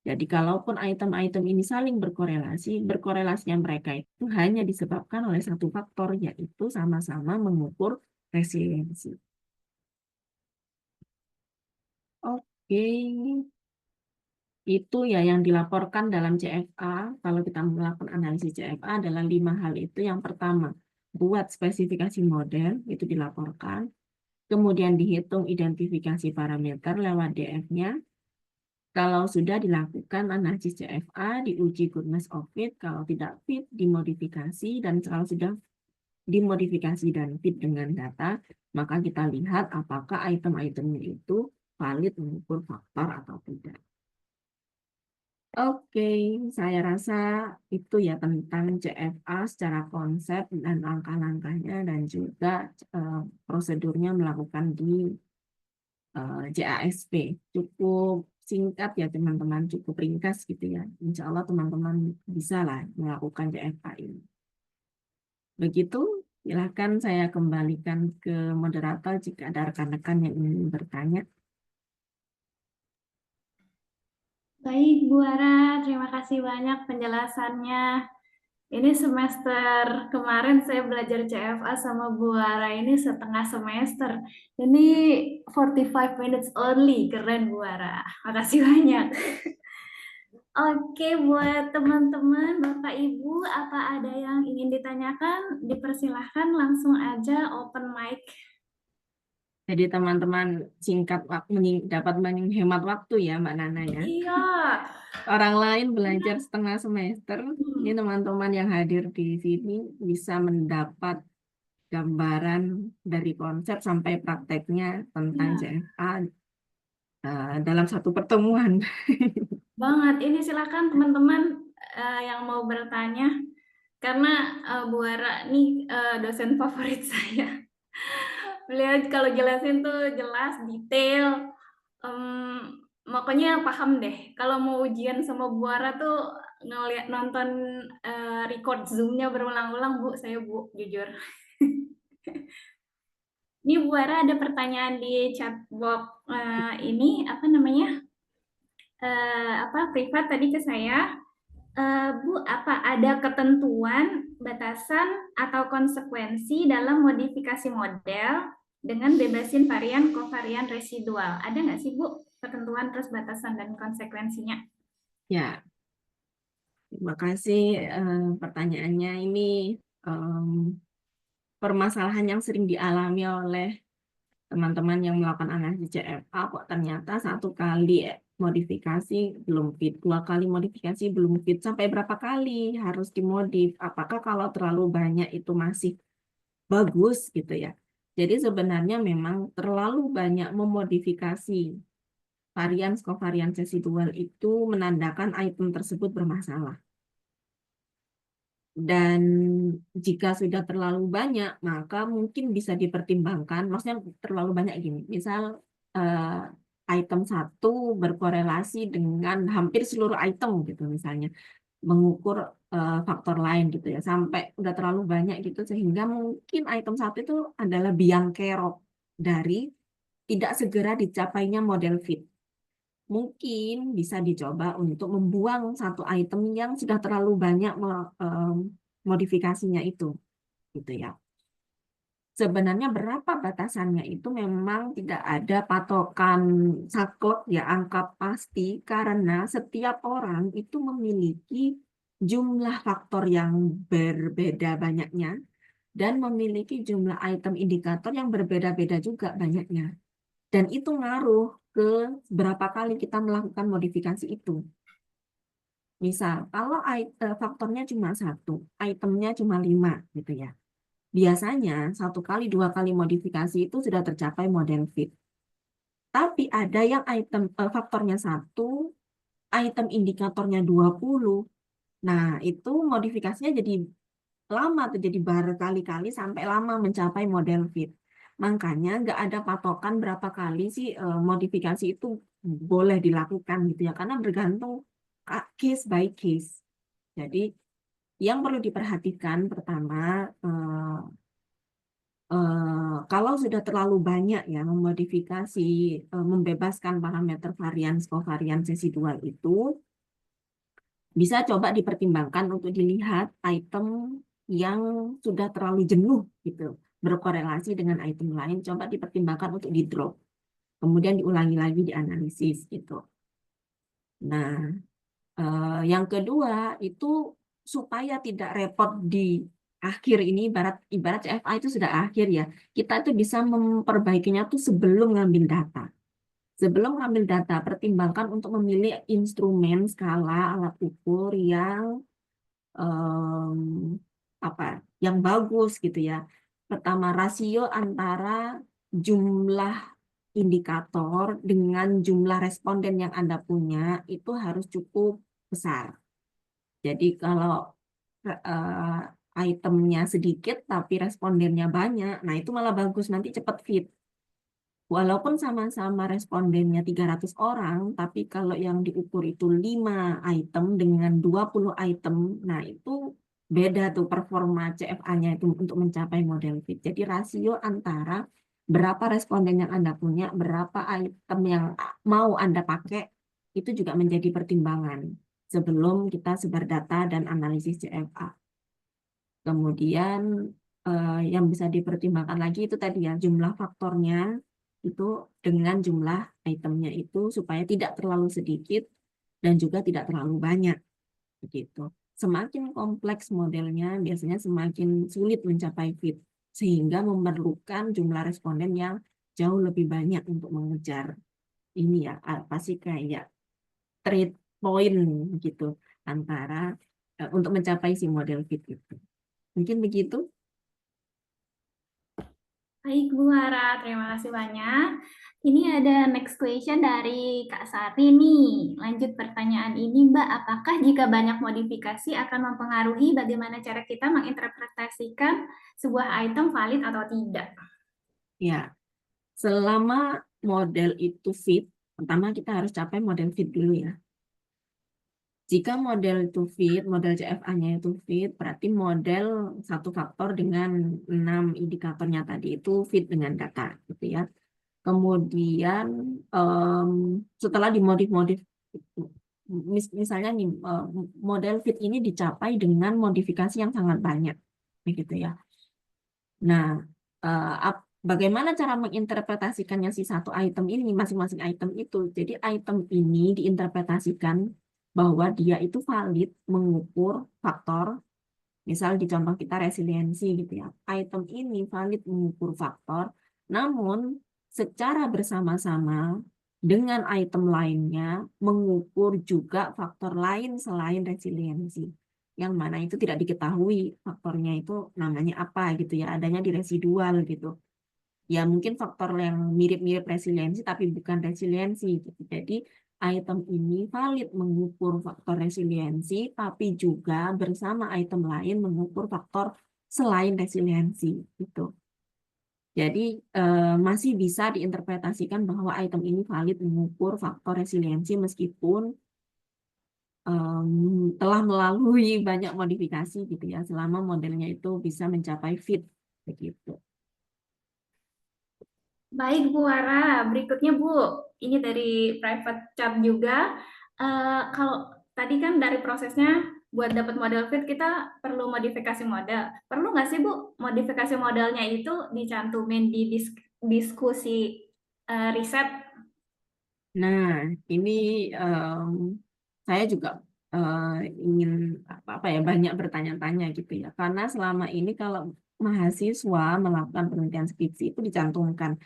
Jadi kalaupun item-item ini saling berkorelasi, berkorelasinya mereka itu hanya disebabkan oleh satu faktor, yaitu sama-sama mengukur resiliensi. Oke. Itu ya yang dilaporkan dalam CFA. Kalau kita melakukan analisis CFA adalah 5 hal itu. Yang pertama, buat spesifikasi model, itu dilaporkan. Kemudian dihitung identifikasi parameter lewat DF-nya. Kalau sudah dilakukan analisis CFA, diuji goodness of fit. Kalau tidak fit, dimodifikasi. Dan kalau sudah dimodifikasi dan fit dengan data, maka kita lihat apakah item-itemnya itu valid mengukur faktor atau tidak. Oke, saya rasa itu ya tentang CFA secara konsep dan langkah-langkahnya dan juga prosedurnya melakukan di JASP. Cukup singkat ya teman-teman, cukup ringkas gitu ya. Insya Allah teman-teman bisa lah melakukan JFA ini. Begitu, silakan saya kembalikan ke moderator jika ada rekan-rekan yang ingin bertanya. Baik, Bu Ara, terima kasih banyak penjelasannya. Ini semester kemarin saya belajar CFA sama Bu Ara ini setengah semester. Ini 45 minutes only, keren Bu Ara. Makasih banyak. Oke, buat teman-teman, Bapak Ibu, apa ada yang ingin ditanyakan? Dipersilahkan langsung aja open mic. Jadi teman-teman singkat waktu dapat menghemat waktu ya Mbak Nana ya. Iya. Orang lain belajar setengah semester, ini teman-teman yang hadir di sini bisa mendapat gambaran dari konsep sampai prakteknya tentang Iya, CFA dalam satu pertemuan. banget. Ini silakan teman-teman yang mau bertanya. Karena Bu Ara nih dosen favorit saya. Beliau kalau jelasin tuh jelas, detail. Makanya paham deh. Kalau mau ujian sama Bu Ara tuh ngeliat nonton record Zoom-nya berulang-ulang, Bu. Saya Bu, jujur. Ini Bu Ara ada pertanyaan di chat box ini apa namanya? Apa privat tadi ke saya. Bu, apa ada ketentuan, batasan, atau konsekuensi dalam modifikasi model dengan bebasin varian kovarian residual? Ada nggak sih, Bu, ketentuan terus batasan dan konsekuensinya? Ya, terima kasih pertanyaannya. Ini em, permasalahan yang sering dialami oleh teman-teman yang melakukan analisis CFA kok ternyata satu kali modifikasi belum fit, dua kali modifikasi belum fit, sampai berapa kali harus dimodif? Apakah kalau terlalu banyak itu masih bagus gitu ya? Jadi sebenarnya memang terlalu banyak memodifikasi varian kovarian residual itu menandakan item tersebut bermasalah. Dan jika sudah terlalu banyak, maka mungkin bisa dipertimbangkan. Maksudnya terlalu banyak gini. Misal item satu berkorelasi dengan hampir seluruh item gitu misalnya. Mengukur faktor lain gitu ya. Sampai udah terlalu banyak gitu sehingga mungkin item satu itu adalah biang kerok dari tidak segera dicapainya model fit. Mungkin bisa dicoba untuk membuang satu item yang sudah terlalu banyak modifikasinya itu, gitu ya. Sebenarnya berapa batasannya itu memang tidak ada patokan saklek ya angka pasti karena setiap orang itu memiliki jumlah faktor yang berbeda banyaknya dan memiliki jumlah item indikator yang berbeda-beda juga banyaknya. Dan itu ngaruh ke berapa kali kita melakukan modifikasi itu. Misal, kalau faktornya cuma satu, itemnya cuma 5, gitu ya. Biasanya satu kali, dua kali modifikasi itu sudah tercapai model fit. Tapi ada yang faktornya satu, item indikatornya 20. Nah, itu modifikasinya jadi lama tuh, jadi berkali-kali sampai lama mencapai model fit. Makanya nggak ada patokan berapa kali sih modifikasi itu boleh dilakukan gitu ya, karena bergantung case by case. Jadi yang perlu diperhatikan pertama, kalau sudah terlalu banyak ya memodifikasi, membebaskan parameter varian kovarian residual itu, bisa coba dipertimbangkan untuk dilihat item yang sudah terlalu jenuh gitu berkorelasi dengan item lain, coba dipertimbangkan untuk di drop, kemudian diulangi lagi dianalisis gitu. Nah, yang kedua itu supaya tidak repot di akhir ini, ibarat CFA itu sudah akhir ya, kita itu bisa memperbaikinya tuh sebelum ngambil data. Sebelum ngambil data, pertimbangkan untuk memilih instrumen skala alat ukur yang em, apa yang bagus gitu ya. Pertama, rasio antara jumlah indikator dengan jumlah responden yang Anda punya itu harus cukup besar. Jadi kalau itemnya sedikit tapi respondennya banyak, nah itu malah bagus, nanti cepat fit. Walaupun sama-sama respondennya 300 orang, tapi kalau yang diukur itu 5 item dengan 20 item, nah itu beda tuh performa CFA-nya itu untuk mencapai model fit. Jadi rasio antara berapa responden yang Anda punya, berapa item yang mau Anda pakai, itu juga menjadi pertimbangan sebelum kita sebar data dan analisis CFA. Kemudian yang bisa dipertimbangkan lagi itu tadi ya jumlah faktornya itu dengan jumlah itemnya itu supaya tidak terlalu sedikit dan juga tidak terlalu banyak begitu. Semakin kompleks modelnya biasanya semakin sulit mencapai fit sehingga memerlukan jumlah responden yang jauh lebih banyak untuk mengejar ini ya apa sih kayak trade point gitu antara untuk mencapai si model fit itu. Mungkin begitu. Baik, Bu Hara, terima kasih banyak. Ini ada next question dari Kak Sari nih. Lanjut pertanyaan ini, Mbak. Apakah jika banyak modifikasi akan mempengaruhi bagaimana cara kita menginterpretasikan sebuah item valid atau tidak? Ya, selama model itu fit, pertama kita harus capai model fit dulu ya. Jika model itu fit, model CFA-nya itu fit, berarti model satu faktor dengan 6 indikatornya tadi itu fit dengan data, gitu ya. Kemudian setelah dimodif-modif, misalnya nih model fit ini dicapai dengan modifikasi yang sangat banyak, begitu ya. Nah, bagaimana cara menginterpretasikannya si satu item ini, masing-masing item itu? Jadi item ini diinterpretasikan bahwa dia itu valid mengukur faktor, misal di contoh kita resiliensi gitu ya. Item ini valid mengukur faktor, namun secara bersama-sama dengan item lainnya mengukur juga faktor lain selain resiliensi yang mana itu tidak diketahui faktornya itu namanya apa gitu ya, adanya di residual gitu. Ya mungkin faktor yang mirip-mirip resiliensi tapi bukan resiliensi gitu. Jadi item ini valid mengukur faktor resiliensi tapi juga bersama item lain mengukur faktor selain resiliensi gitu. Jadi masih bisa diinterpretasikan bahwa item ini valid mengukur faktor resiliensi meskipun telah melalui banyak modifikasi gitu ya selama modelnya itu bisa mencapai fit begitu. Baik, Bu Hara. Berikutnya, Bu. Ini dari private chat juga. Kalau tadi kan dari prosesnya buat dapat model fit kita perlu modifikasi model. Perlu nggak sih, Bu, modifikasi modelnya itu dicantumin di diskusi riset? Nah, ini em, saya juga eh, ingin apa ya banyak bertanya-tanya gitu ya karena selama ini kalau mahasiswa melakukan penelitian skripsi itu dicantumkan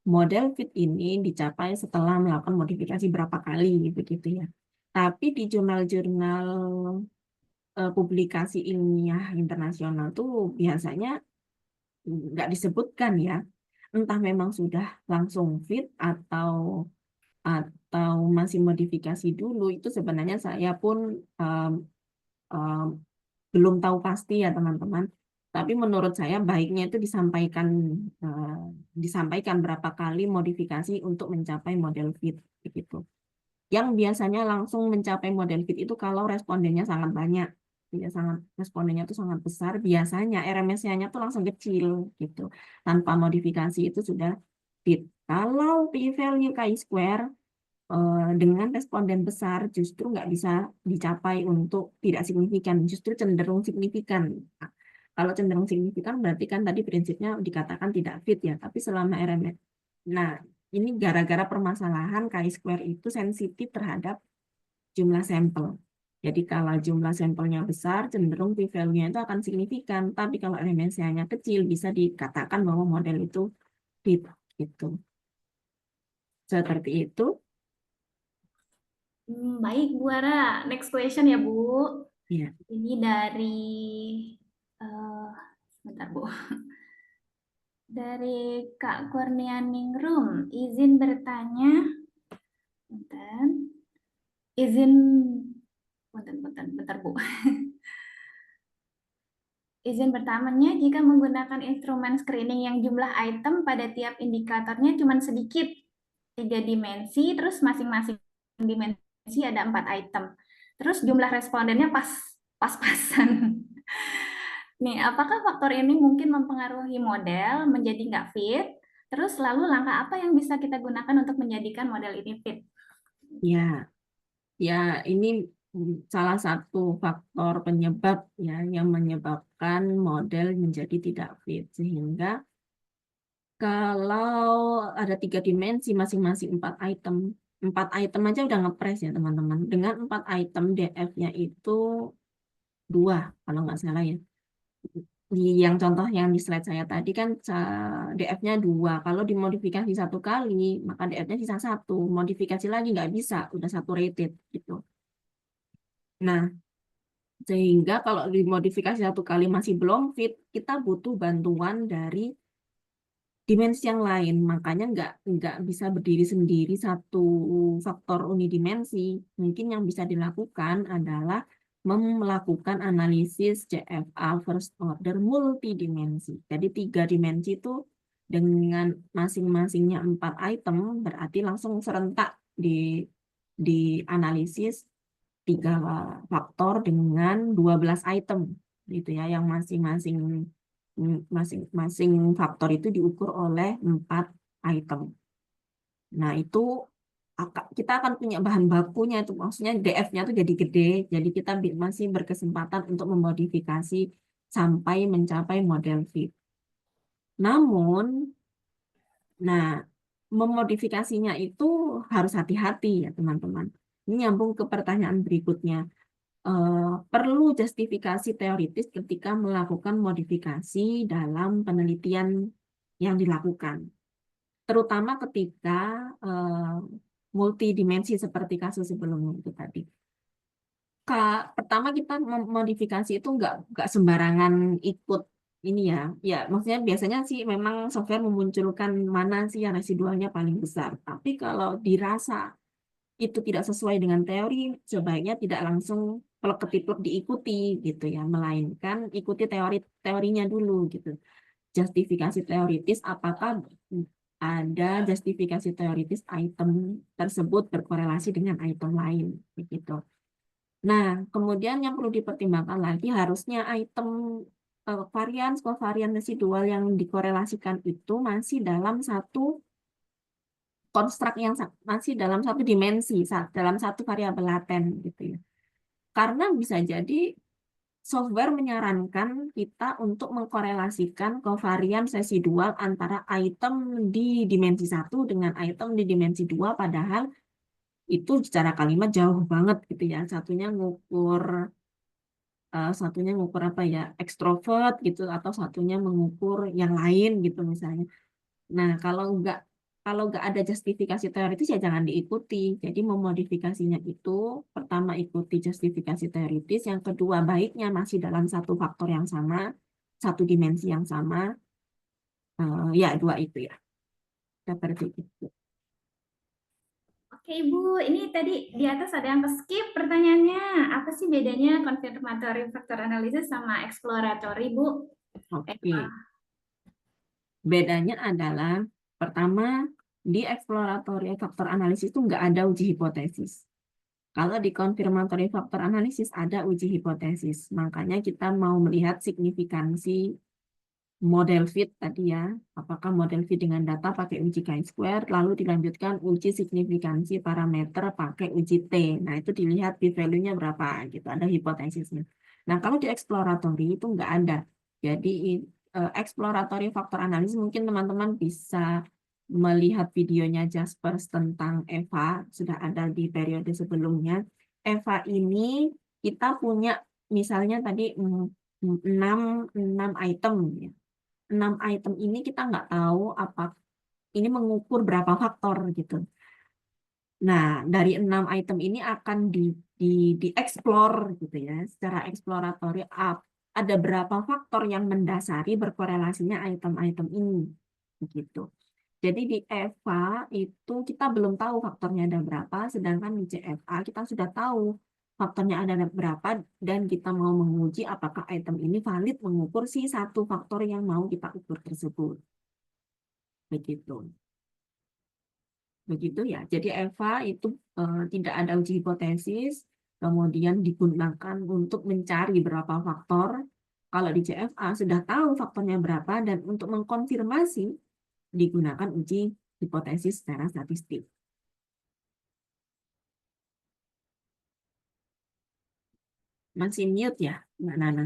model fit ini dicapai setelah melakukan modifikasi berapa kali gitu ya. Tapi di jurnal-jurnal publikasi ilmiah internasional tuh biasanya nggak disebutkan ya. Entah memang sudah langsung fit atau masih modifikasi dulu itu sebenarnya saya pun um, um, belum tahu pasti ya teman-teman. Tapi menurut saya baiknya itu uh, disampaikan berapa kali modifikasi untuk mencapai model fit begitu. Yang biasanya langsung mencapai model fit itu kalau respondennya sangat banyak, ya sangat respondennya itu sangat besar, biasanya RMS-nya tuh langsung kecil gitu. Tanpa modifikasi itu sudah fit. Kalau p-value chi-square dengan responden besar justru nggak bisa dicapai untuk tidak signifikan, justru cenderung signifikan. Nah, kalau cenderung signifikan berarti kan tadi prinsipnya dikatakan tidak fit ya, tapi selama RMS. Nah, ini gara-gara permasalahan chi-square itu sensitif terhadap jumlah sampel. Jadi kalau jumlah sampelnya besar, cenderung p-value-nya itu akan signifikan. Tapi kalau RMS-nya kecil, bisa dikatakan bahwa model itu fit. Gitu. Seperti itu. Baik, Bu Hara. Next question ya, Bu. Ya. Ini dari sebentar, Bu. Dari Kak Kurnia Ningrum, izin bertanya, bentar, izin, bentar, Bu. Izin pertamanya jika menggunakan instrumen screening yang jumlah item pada tiap indikatornya cuma sedikit, 3 dimensi, terus masing-masing dimensi ada 4 item. Terus jumlah respondennya pas-pasan. Nih, apakah faktor ini mungkin mempengaruhi model menjadi nggak fit? Terus lalu langkah apa yang bisa kita gunakan untuk menjadikan model ini fit? Ya, ya ini salah satu faktor penyebab ya yang menyebabkan model menjadi tidak fit. Sehingga kalau ada 3 dimensi masing-masing 4 item aja udah ngepres ya teman-teman. Dengan 4 item DF-nya itu 2 kalau nggak salah ya. Di yang contoh yang di slide saya tadi kan DF-nya 2. Kalau dimodifikasi 1 kali, maka DF-nya sisa 1. Modifikasi lagi nggak bisa, udah saturated gitu. Nah, sehingga kalau dimodifikasi 1 kali masih belum fit, kita butuh bantuan dari dimensi yang lain. Makanya nggak bisa berdiri sendiri satu faktor unidimensi. Mungkin yang bisa dilakukan adalah melakukan analisis CFA first order multidimensi. Jadi 3 dimensi itu dengan masing-masingnya 4 item berarti langsung serentak di analisis 3 faktor dengan 12 item gitu ya, yang masing-masing faktor itu diukur oleh 4 item. Nah, itu kita akan punya bahan bakunya, itu maksudnya DF-nya tuh jadi gede, jadi kita masih berkesempatan untuk memodifikasi sampai mencapai model fit. Namun, nah, memodifikasinya itu harus hati-hati ya teman-teman. Ini nyambung ke pertanyaan berikutnya. Perlu justifikasi teoritis ketika melakukan modifikasi dalam penelitian yang dilakukan, terutama ketika multidimensi seperti kasus sebelumnya itu tadi. Pertama kita modifikasi itu nggak sembarangan ikut ini ya, ya maksudnya biasanya sih memang software memunculkan mana sih yang residualnya paling besar. Tapi kalau dirasa itu tidak sesuai dengan teori, sebaiknya tidak langsung plek-ketiplek diikuti gitu ya, melainkan ikuti teorinya dulu gitu. Justifikasi teoritis, apakah ada justifikasi teoritis item tersebut berkorelasi dengan item lain begitu. Nah, kemudian yang perlu dipertimbangkan lagi harusnya item varian kovarian residual yang dikorelasikan itu masih dalam satu konstruk yang masih dalam satu dimensi, dalam satu variabel laten gitu ya. Karena bisa jadi software menyarankan kita untuk mengkorelasikan kovarian residual antara item di dimensi 1 dengan item di dimensi 2, padahal itu secara kalimat jauh banget gitu ya. Satunya ngukur apa ya, ekstrovert gitu, atau satunya mengukur yang lain gitu misalnya. Nah, kalau nggak ada justifikasi teoritis ya jangan diikuti. Jadi memodifikasinya itu pertama ikuti justifikasi teoritis, yang kedua baiknya masih dalam satu faktor yang sama, satu dimensi yang sama. Ya, 2 itu ya. Seperti itu. Oke Ibu, ini tadi di atas ada yang ke-skip pertanyaannya. Apa sih bedanya confirmatory factor analysis sama exploratory, Bu? Oke. Bedanya adalah pertama di exploratory factor analysis itu nggak ada uji hipotesis. Kalau di confirmatory factor analysis ada uji hipotesis. Makanya kita mau melihat signifikansi model fit tadi ya. Apakah model fit dengan data pakai uji chi-square, lalu dilanjutkan uji signifikansi parameter pakai uji T. Nah, itu dilihat p-value-nya berapa gitu. Ada hipotesisnya. Nah, kalau di exploratory itu nggak ada. Jadi exploratory factor analysis mungkin teman-teman bisa melihat videonya Jaspers tentang EVA, sudah ada di periode sebelumnya. EVA ini kita punya misalnya tadi 6 item ya. 6 item ini kita nggak tahu apa ini mengukur berapa faktor gitu. Nah, dari 6 item ini akan dieksplor gitu ya, secara eksploratori ada berapa faktor yang mendasari berkorelasinya item-item ini begitu. Jadi di EVA itu kita belum tahu faktornya ada berapa, sedangkan di CFA kita sudah tahu faktornya ada berapa, dan kita mau menguji apakah item ini valid mengukur si satu faktor yang mau kita ukur tersebut. Begitu. Begitu ya. Jadi EVA itu tidak ada uji hipotesis, kemudian digunakan untuk mencari berapa faktor. Kalau di CFA sudah tahu faktornya berapa, dan untuk mengkonfirmasi digunakan uji hipotesis secara statistik. Masih mute ya, Mbak Nana?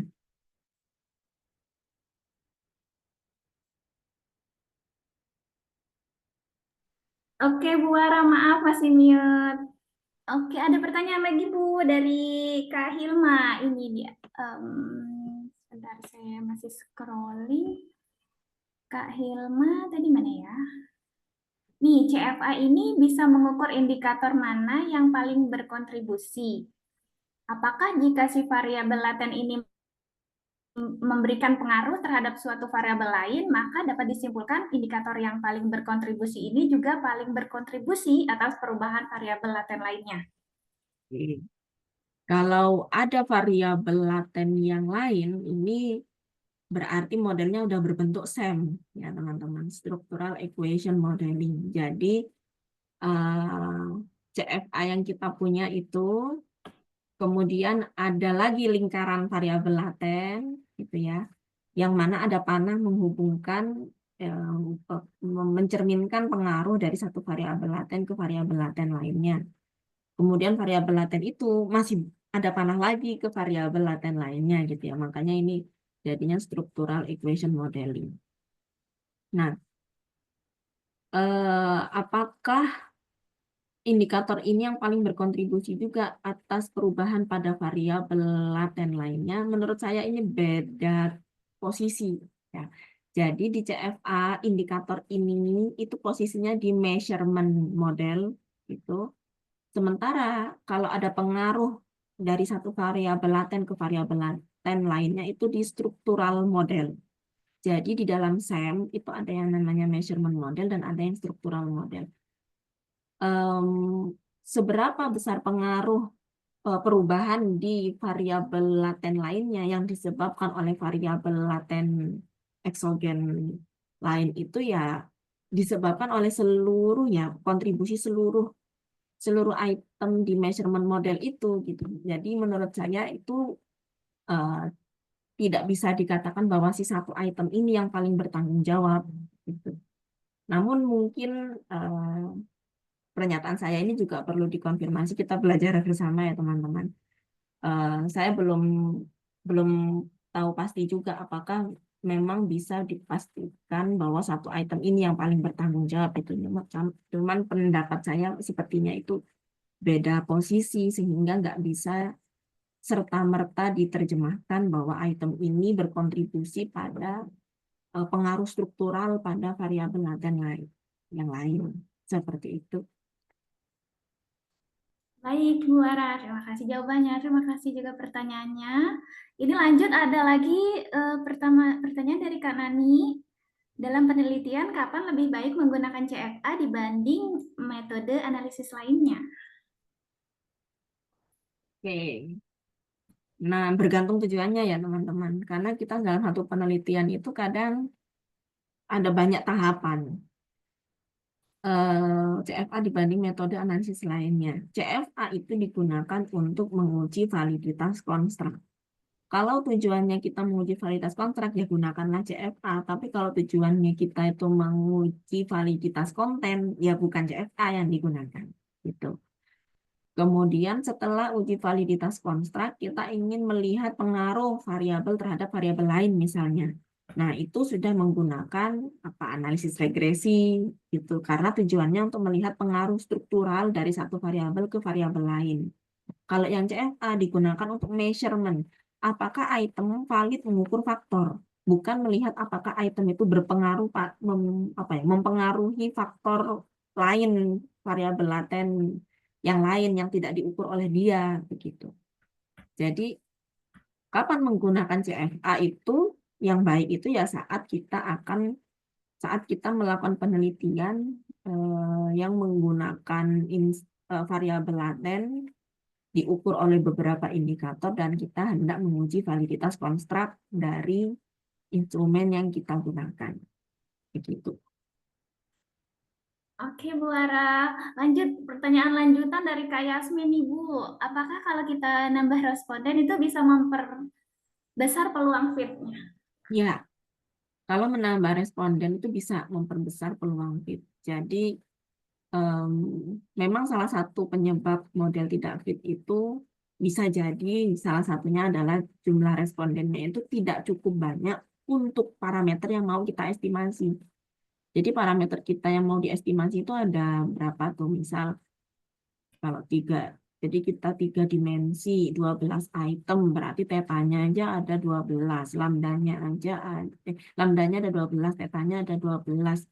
Oke, Bu Ara, maaf masih mute. Oke, ada pertanyaan lagi Bu dari Kak Hilma. Ini dia. Sebentar, saya masih scrolling. Kak Hilma tadi mana ya? Nih, CFA ini bisa mengukur indikator mana yang paling berkontribusi. Apakah jika si variabel laten ini memberikan pengaruh terhadap suatu variabel lain, maka dapat disimpulkan indikator yang paling berkontribusi ini juga paling berkontribusi atas perubahan variabel laten lainnya. Kalau ada variabel laten yang lain, ini berarti modelnya udah berbentuk SEM, ya teman-teman, Structural Equation Modeling. Jadi CFA yang kita punya itu, kemudian ada lagi lingkaran variabel laten, gitu ya, yang mana ada panah menghubungkan, mencerminkan pengaruh dari satu variabel laten ke variabel laten lainnya. Kemudian variabel laten itu masih ada panah lagi ke variabel laten lainnya, gitu ya. Makanya ini jadinya structural equation modeling. Nah, apakah indikator ini yang paling berkontribusi juga atas perubahan pada variabel laten lainnya? Menurut saya ini beda posisi, ya. Jadi di CFA indikator ini itu posisinya di measurement model itu. Sementara kalau ada pengaruh dari satu variabel laten ke variabel laten lainnya itu di struktural model. Jadi di dalam SEM itu ada yang namanya measurement model dan ada yang struktural model. Seberapa besar pengaruh perubahan di variabel laten lainnya yang disebabkan oleh variabel laten eksogen lain itu ya disebabkan oleh seluruh, ya, kontribusi seluruh item di measurement model itu, gitu. Jadi menurut saya itu uh, tidak bisa dikatakan bahwa si satu item ini yang paling bertanggung jawab, gitu. Namun mungkin pernyataan saya ini juga perlu dikonfirmasi, kita belajar bersama ya teman-teman. Saya belum tahu pasti juga apakah memang bisa dipastikan bahwa satu item ini yang paling bertanggung jawab itu. Cuman pendapat saya sepertinya itu beda posisi sehingga nggak bisa serta-merta diterjemahkan bahwa item ini berkontribusi pada pengaruh struktural pada variabel laten yang lain. Seperti itu. Baik, Bu Ara, terima kasih jawabannya. Terima kasih juga pertanyaannya. Ini lanjut, ada lagi pertanyaan dari Kak Nani. Dalam penelitian, kapan lebih baik menggunakan CFA dibanding metode analisis lainnya? Oke. Nah, bergantung tujuannya ya teman-teman. Karena kita dalam satu penelitian itu kadang ada banyak tahapan. CFA dibanding metode analisis lainnya. CFA itu digunakan untuk menguji validitas konstruk. Kalau tujuannya kita menguji validitas kontrak, ya gunakanlah CFA. Tapi kalau tujuannya kita itu menguji validitas konten, ya bukan CFA yang digunakan. Gitu. Kemudian setelah uji validitas konstruk, kita ingin melihat pengaruh variabel terhadap variabel lain misalnya. Nah, itu sudah menggunakan analisis regresi gitu, karena tujuannya untuk melihat pengaruh struktural dari satu variabel ke variabel lain. Kalau yang CFA digunakan untuk measurement, apakah item valid mengukur faktor, bukan melihat apakah item itu berpengaruh mempengaruhi faktor lain, variabel laten yang lain yang tidak diukur oleh dia, begitu. Jadi kapan menggunakan CFA itu yang baik itu ya saat kita melakukan penelitian yang menggunakan variabel laten diukur oleh beberapa indikator dan kita hendak menguji validitas konstruk dari instrumen yang kita gunakan. Begitu. Oke, Bu Ara. Lanjut, pertanyaan lanjutan dari Kak Yasmin nih, Bu. Apakah kalau kita nambah responden itu bisa memperbesar peluang fit-nya? Ya, kalau menambah responden itu bisa memperbesar peluang fit. Jadi em, memang salah satu penyebab model tidak fit itu bisa jadi salah satunya adalah jumlah respondennya itu tidak cukup banyak untuk parameter yang mau kita estimasi. Jadi parameter kita yang mau diestimasi itu ada berapa tuh? Misal kalau tiga, jadi kita 3 dimensi, 12 item, berarti tetanya aja ada 12, lambdanya aja lambdanya ada 12, tetanya ada 12,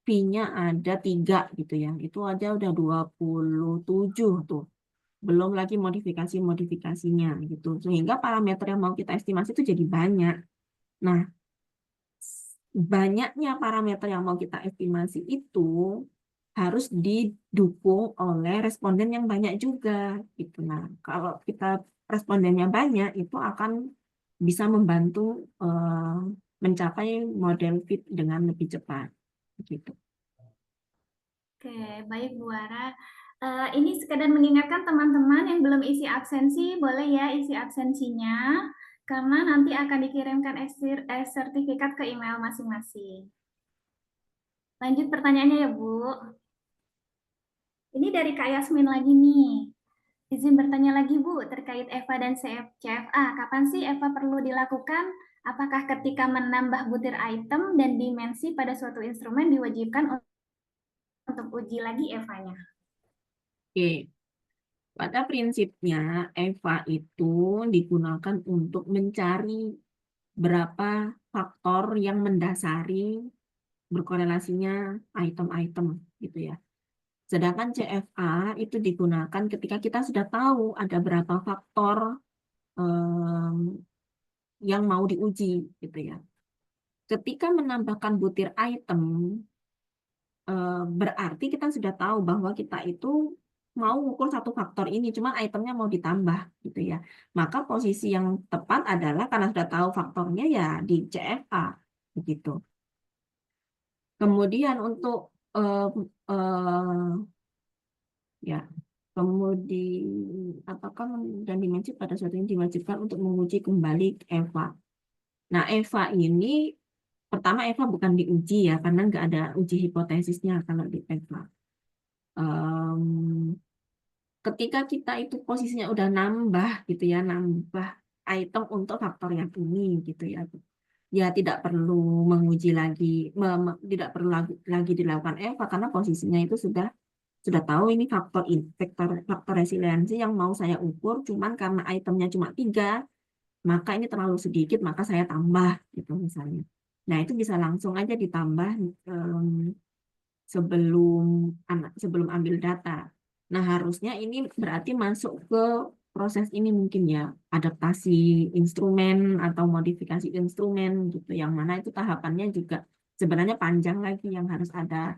pi-nya ada 3 gitu ya. Itu aja udah 27 tuh. Belum lagi modifikasi-modifikasinya gitu. Sehingga parameter yang mau kita estimasi itu jadi banyak. Nah, banyaknya parameter yang mau kita estimasi itu harus didukung oleh responden yang banyak juga gitu. Nah, kalau kita respondennya banyak itu akan bisa membantu mencapai model fit dengan lebih cepat gitu. Oke, baik Bu Ara. Ini sekedar mengingatkan teman-teman yang belum isi absensi, boleh ya isi absensinya, karena nanti akan dikirimkan sertifikat ke email masing-masing. Lanjut pertanyaannya ya, Bu. Ini dari Kak Yasmin lagi nih. Izin bertanya lagi, Bu, terkait EVA dan CFA. Kapan sih EVA perlu dilakukan? Apakah ketika menambah butir item dan dimensi pada suatu instrumen diwajibkan untuk uji lagi EVA-nya? Oke, pada prinsipnya EVA itu digunakan untuk mencari berapa faktor yang mendasari berkorelasinya item-item gitu ya. Sedangkan CFA itu digunakan ketika kita sudah tahu ada berapa faktor yang mau diuji gitu ya. Ketika menambahkan butir item, berarti kita sudah tahu bahwa kita itu mau ukur satu faktor ini, cuman itemnya mau ditambah gitu ya. Maka posisi yang tepat adalah karena sudah tahu faktornya ya di CFA begitu. Kemudian untuk eh, eh, ya, kemudian apakah dan dimensi pada suatu yang diwajibkan untuk menguji kembali EVA. Nah, EVA ini pertama EVA bukan diuji ya, karena nggak ada uji hipotesisnya kalau di EVA. Em, Ketika kita itu posisinya udah nambah gitu ya, nambah item untuk faktor yang ini gitu ya. Ya tidak perlu menguji lagi, tidak perlu lagi dilakukan EVA karena posisinya itu sudah tahu ini faktor resiliensi yang mau saya ukur, cuman karena itemnya cuma 3, maka ini terlalu sedikit, maka saya tambah gitu misalnya. Nah itu bisa langsung aja ditambah em, sebelum ambil data. Nah harusnya ini berarti masuk ke proses ini mungkin ya adaptasi instrumen atau modifikasi instrumen gitu, yang mana itu tahapannya juga sebenarnya panjang lagi yang harus ada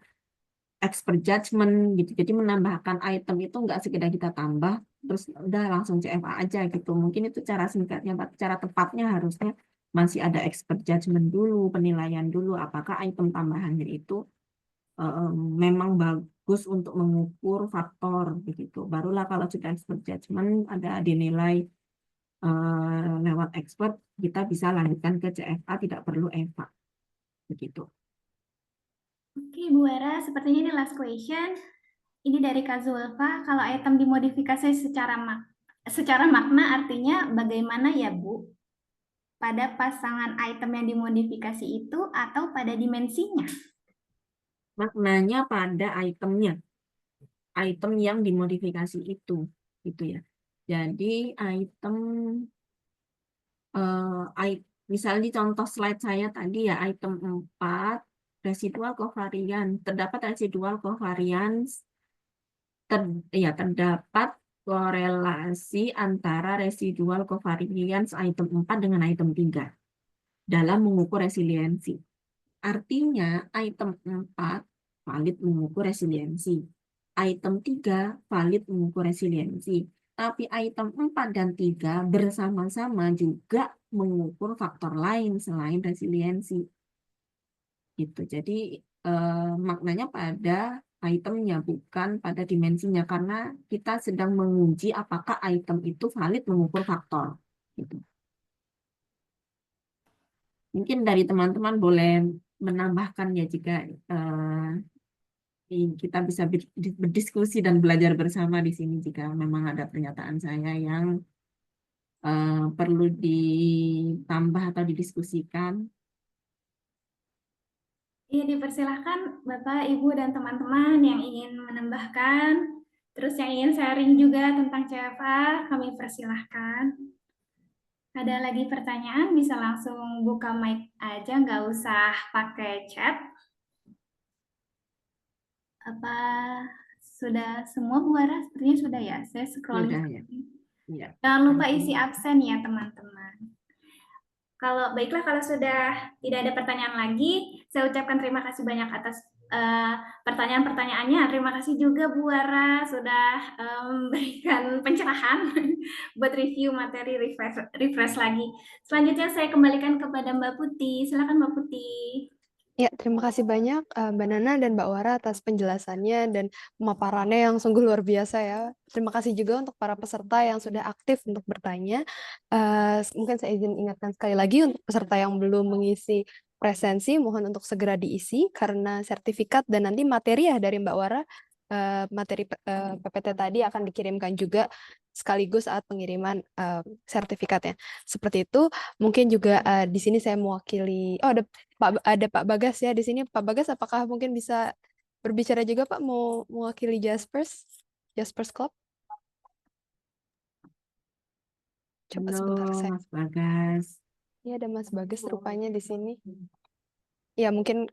expert judgment gitu. Jadi menambahkan item itu nggak sekedar kita tambah terus udah langsung CFA aja gitu. Mungkin itu cara singkatnya, cara tepatnya harusnya masih ada expert judgment dulu, penilaian dulu apakah item tambahannya itu eh, memang bagus untuk mengukur faktor begitu. Barulah kalau sudah expert judgment ada dinilai lewat expert, kita bisa lanjutkan ke CFA, tidak perlu EVA begitu. Oke, Bu Era, sepertinya ini last question. Ini dari Kak Zulfa, kalau item dimodifikasi secara makna artinya bagaimana ya, Bu? Pada pasangan item yang dimodifikasi itu atau pada dimensinya? Maknanya pada itemnya, item yang dimodifikasi itu gitu ya. Jadi item misalnya di contoh slide saya tadi ya item 4 residual covariance, terdapat residual covariance terdapat korelasi antara residual covariance item 4 dengan item 3 dalam mengukur resiliensi. Artinya item 4 valid mengukur resiliensi. Item 3 valid mengukur resiliensi. Tapi item 4 dan 3 bersama-sama juga mengukur faktor lain selain resiliensi. Gitu. Jadi maknanya pada itemnya bukan pada dimensinya karena kita sedang menguji apakah item itu valid mengukur faktor. Gitu. Mungkin dari teman-teman boleh menambahkan ya jika kita bisa berdiskusi dan belajar bersama di sini jika memang ada pernyataan saya yang perlu ditambah atau didiskusikan. Iya, dipersilahkan Bapak, Ibu, dan teman-teman yang ingin menambahkan, terus yang ingin sharing juga tentang CFA, kami persilahkan. Ada lagi pertanyaan, bisa langsung buka mic aja, nggak usah pakai chat. Apa sudah semua Bu Ara? Sepertinya sudah ya. Saya scrolling. Sudah ya. Ya. Jangan lupa isi absen ya teman-teman. Kalau baiklah, kalau sudah tidak ada pertanyaan lagi, saya ucapkan terima kasih banyak atas pertanyaan-pertanyaannya. Terima kasih juga Bu Ara sudah memberikan pencerahan buat review materi refresh lagi. Selanjutnya saya kembalikan kepada Mbak Putih. Silakan Mbak Putih. Ya, terima kasih banyak Mbak Nana dan Mbak Wara atas penjelasannya dan pemaparannya yang sungguh luar biasa ya. Terima kasih juga untuk para peserta yang sudah aktif untuk bertanya. Mungkin saya izin ingatkan sekali lagi untuk peserta yang belum mengisi presensi, mohon untuk segera diisi karena sertifikat dan nanti materi ya dari Mbak Wara, materi PPT tadi akan dikirimkan juga sekaligus saat pengiriman sertifikatnya. Seperti itu, mungkin juga di sini saya mewakili, ada Pak Bagas ya di sini. Pak Bagas, apakah mungkin bisa berbicara juga Pak, mau mewakili Jaspers Club? Coba Halo, sebentar saya. Mas Bagas. Ya, ada Mas Bagas rupanya di sini. Ya, mungkin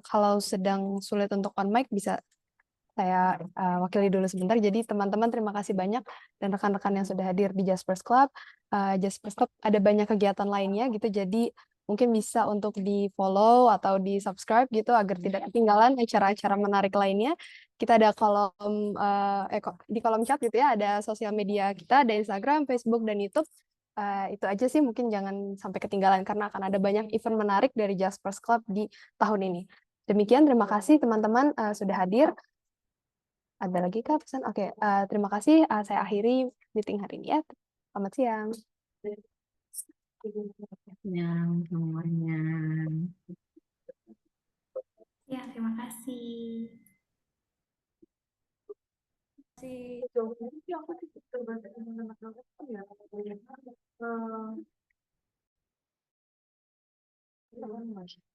kalau sedang sulit untuk on mic bisa saya wakili dulu sebentar. Jadi teman-teman terima kasih banyak dan rekan-rekan yang sudah hadir di Jaspers Club. Jaspers Club ada banyak kegiatan lainnya gitu. Jadi mungkin bisa untuk di-follow atau di-subscribe gitu agar tidak ketinggalan acara-acara menarik lainnya. Kita ada kolom di kolom chat gitu ya, ada sosial media kita, ada Instagram, Facebook, dan YouTube. Itu aja sih, mungkin jangan sampai ketinggalan karena akan ada banyak event menarik dari Jaspers Club di tahun ini. Demikian, terima kasih teman-teman sudah hadir. Ada lagi kah pesan? Oke, terima kasih. Saya akhiri meeting hari ini ya. Selamat siang. Yang semuanya. Ya, terima kasih. Terima kasih.